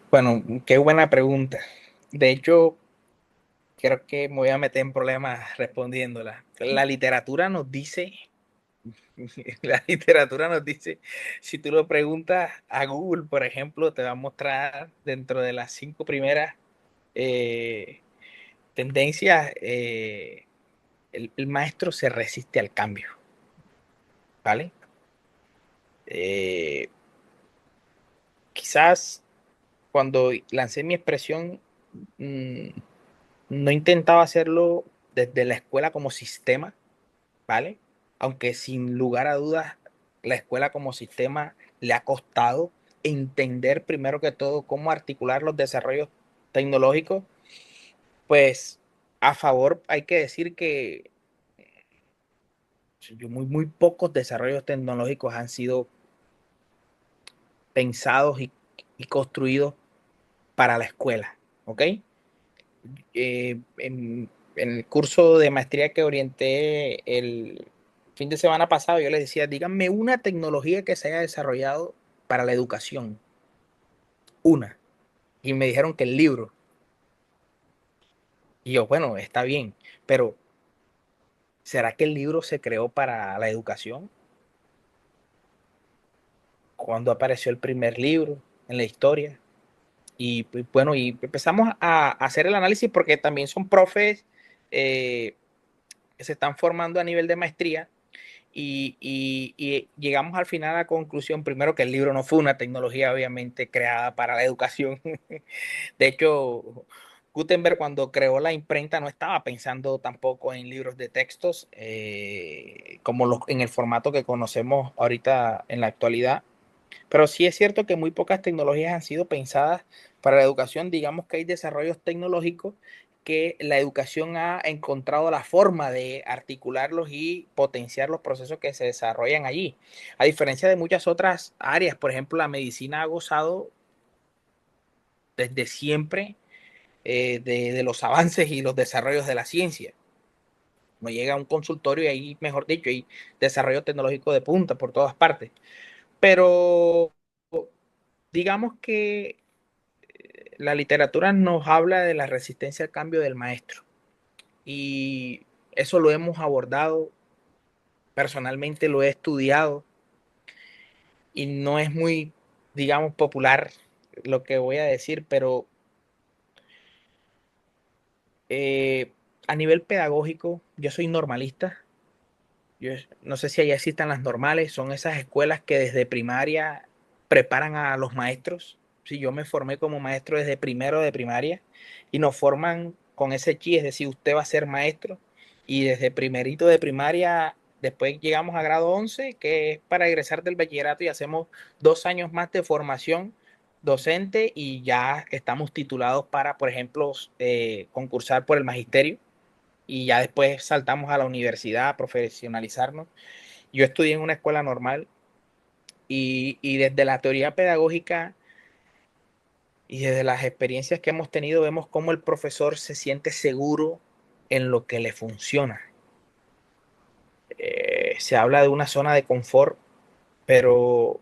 Bueno, qué buena pregunta. De hecho, creo que me voy a meter en problemas respondiéndola. La literatura nos dice, si tú lo preguntas a Google, por ejemplo, te va a mostrar dentro de las 5 primeras eh, tendencias, el maestro se resiste al cambio, ¿vale? Eh, Quizás cuando lancé mi expresión, mm, no intentaba hacerlo desde la escuela como sistema, ¿vale? Aunque sin lugar a dudas, la escuela como sistema le ha costado entender primero que todo cómo articular los desarrollos tecnológicos. Pues a favor hay que decir que muy pocos desarrollos tecnológicos han sido pensados y construidos para la escuela, ¿ok? En el curso de maestría que orienté el fin de semana pasado, yo les decía, díganme una tecnología que se haya desarrollado para la educación, una. Y me dijeron que el libro. Y yo, bueno, está bien, pero ¿será que el libro se creó para la educación? ¿Cuándo apareció el primer libro en la historia? Y pues, bueno, y empezamos a hacer el análisis porque también son profes eh, que se están formando a nivel de maestría. Y llegamos al final a la conclusión, primero, que el libro no fue una tecnología obviamente creada para la educación. De hecho, Gutenberg, cuando creó la imprenta, no estaba pensando tampoco en libros de textos como en el formato que conocemos ahorita en la actualidad. Pero sí es cierto que muy pocas tecnologías han sido pensadas para la educación. Digamos que hay desarrollos tecnológicos que la educación ha encontrado la forma de articularlos y potenciar los procesos que se desarrollan allí. A diferencia de muchas otras áreas, por ejemplo, la medicina ha gozado desde siempre de los avances y los desarrollos de la ciencia. No llega a un consultorio y ahí, mejor dicho, hay desarrollo tecnológico de punta por todas partes. Pero digamos que la literatura nos habla de la resistencia al cambio del maestro y eso lo hemos abordado, personalmente lo he estudiado y no es muy, digamos, popular lo que voy a decir, pero eh, a nivel pedagógico, yo soy normalista. Yo no sé si allá existan las normales, son esas escuelas que desde primaria preparan a los maestros. Sí, yo me formé como maestro desde primero de primaria y nos forman con ese chi, es decir, usted va a ser maestro y desde primerito de primaria, después llegamos a grado 11 que es para egresar del bachillerato y hacemos 2 años más de formación docente y ya estamos titulados para, por ejemplo, concursar por el magisterio y ya después saltamos a la universidad a profesionalizarnos. Yo estudié en una escuela normal y desde la teoría pedagógica y desde las experiencias que hemos tenido vemos cómo el profesor se siente seguro en lo que le funciona. Se habla de una zona de confort, pero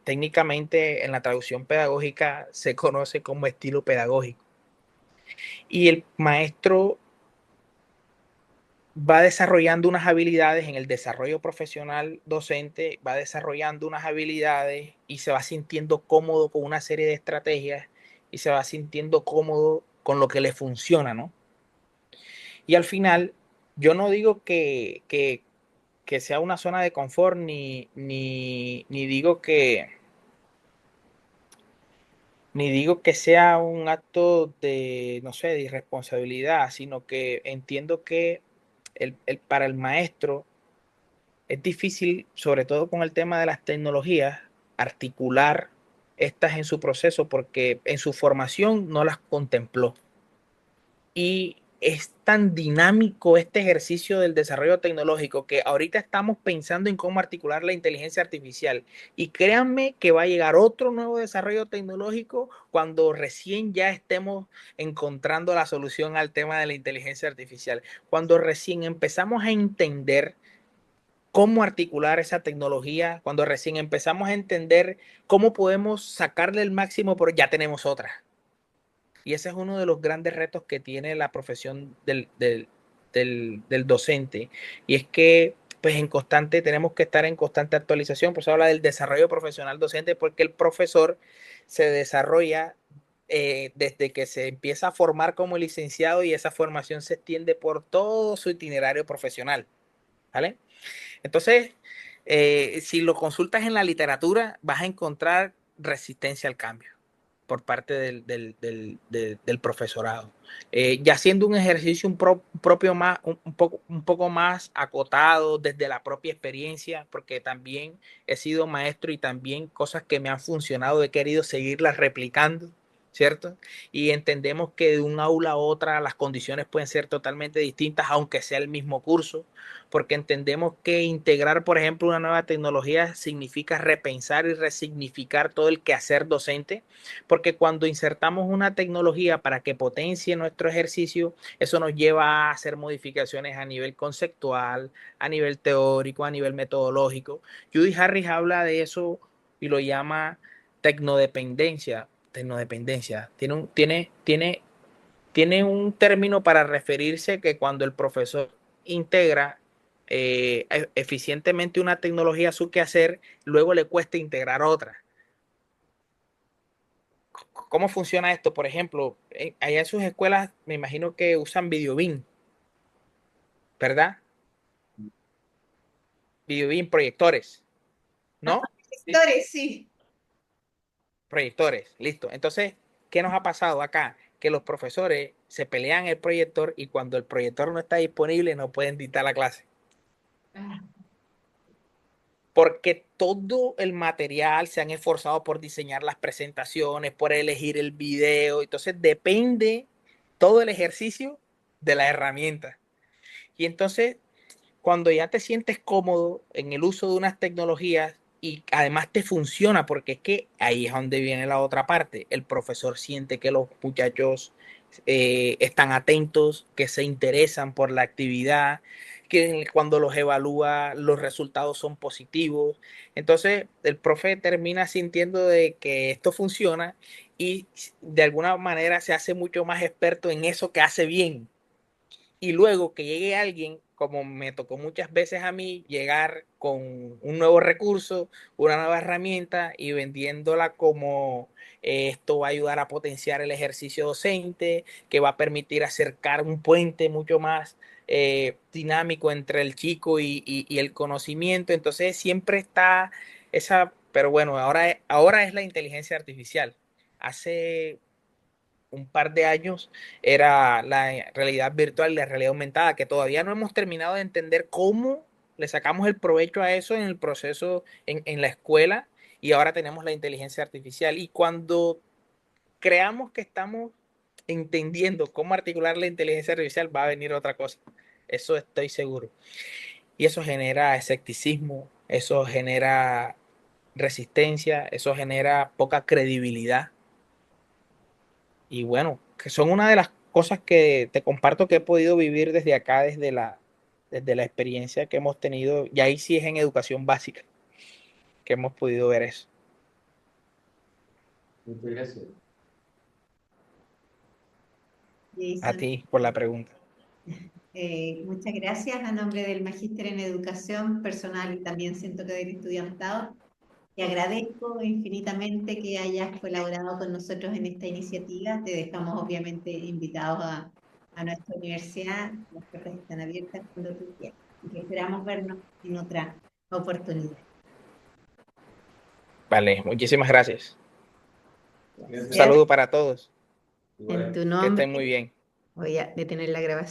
técnicamente en la traducción pedagógica se conoce como estilo pedagógico. Y el maestro va desarrollando unas habilidades en el desarrollo profesional docente, va desarrollando unas habilidades y se va sintiendo cómodo con una serie de estrategias y se va sintiendo cómodo con lo que le funciona, ¿no? Y al final, yo no digo que sea una zona de confort, ni digo ni digo que sea un acto de, no sé, de irresponsabilidad, sino que entiendo que para el maestro es difícil, sobre todo con el tema de las tecnologías, articular estas en su proceso porque en su formación no las contempló. Y es tan dinámico este ejercicio del desarrollo tecnológico que ahorita estamos pensando en cómo articular la inteligencia artificial. Y créanme que va a llegar otro nuevo desarrollo tecnológico cuando recién ya estemos encontrando la solución al tema de la inteligencia artificial. Cuando recién empezamos a entender cómo articular esa tecnología, cuando recién empezamos a entender cómo podemos sacarle el máximo, pero ya tenemos otra. Y ese es uno de los grandes retos que tiene la profesión del docente. Y es que pues tenemos que estar en constante actualización. Por eso habla del desarrollo profesional docente, porque el profesor se desarrolla desde que se empieza a formar como licenciado y esa formación se extiende por todo su itinerario profesional. ¿Vale? Entonces, si lo consultas en la literatura, vas a encontrar resistencia al cambio por parte del profesorado. Ya siendo un ejercicio propio más, un poco más acotado desde la propia experiencia, porque también he sido maestro y también cosas que me han funcionado, he querido seguirlas replicando, ¿cierto? Y entendemos que de un aula a otra las condiciones pueden ser totalmente distintas, aunque sea el mismo curso, porque entendemos que integrar, por ejemplo, una nueva tecnología significa repensar y resignificar todo el quehacer docente, porque cuando insertamos una tecnología para que potencie nuestro ejercicio, eso nos lleva a hacer modificaciones a nivel conceptual, a nivel teórico, a nivel metodológico. Judy Harris habla de eso y lo llama tecnodependencia. Tecnodependencia. Tiene un término para referirse que cuando el profesor integra eficientemente una tecnología a su quehacer, luego le cuesta integrar otra. ¿Cómo funciona esto? Por ejemplo, allá en sus escuelas me imagino que usan videobeam, ¿verdad? Videobeam, proyectores, ¿no? Sí. Sectores, sí. Proyectores, listo. Entonces, ¿qué nos ha pasado acá? Que los profesores se pelean el proyector y cuando el proyector no está disponible no pueden dictar la clase. Porque todo el material se han esforzado por diseñar las presentaciones, por elegir el video. Entonces depende todo el ejercicio de la herramienta. Y entonces, cuando ya te sientes cómodo en el uso de unas tecnologías y además te funciona, porque es que ahí es donde viene la otra parte. El profesor siente que los muchachos están atentos, que se interesan por la actividad, que cuando los evalúa los resultados son positivos. Entonces el profe termina sintiendo de que esto funciona y de alguna manera se hace mucho más experto en eso que hace bien. Y luego que llegue alguien, como me tocó muchas veces a mí, llegar con un nuevo recurso, una nueva herramienta y vendiéndola como esto va a ayudar a potenciar el ejercicio docente, que va a permitir acercar un puente mucho más dinámico entre el chico y el conocimiento. Entonces siempre está esa, pero bueno, ahora es la inteligencia artificial. Hace un par de años era la realidad virtual y la realidad aumentada, que todavía no hemos terminado de entender cómo le sacamos el provecho a eso en el proceso en la escuela, y ahora tenemos la inteligencia artificial. Y cuando creamos que estamos entendiendo cómo articular la inteligencia artificial, va a venir otra cosa. Eso estoy seguro. Y eso genera escepticismo, eso genera resistencia, eso genera poca credibilidad. Y bueno, que son una de las cosas que te comparto que he podido vivir desde acá, desde la experiencia que hemos tenido, y ahí sí es en educación básica que hemos podido ver eso. Muchas gracias. A ti por la pregunta. Muchas gracias a nombre del Magíster en Educación Personal y también siento que del estudiantado. Te agradezco infinitamente que hayas colaborado con nosotros en esta iniciativa. Te dejamos obviamente invitados a nuestra universidad. Las puertas están abiertas cuando tú quieras. Y que esperamos vernos en otra oportunidad. Vale, muchísimas gracias. Gracias. Un saludo para todos. En tu Que nombre estén muy bien. voy a detener la grabación.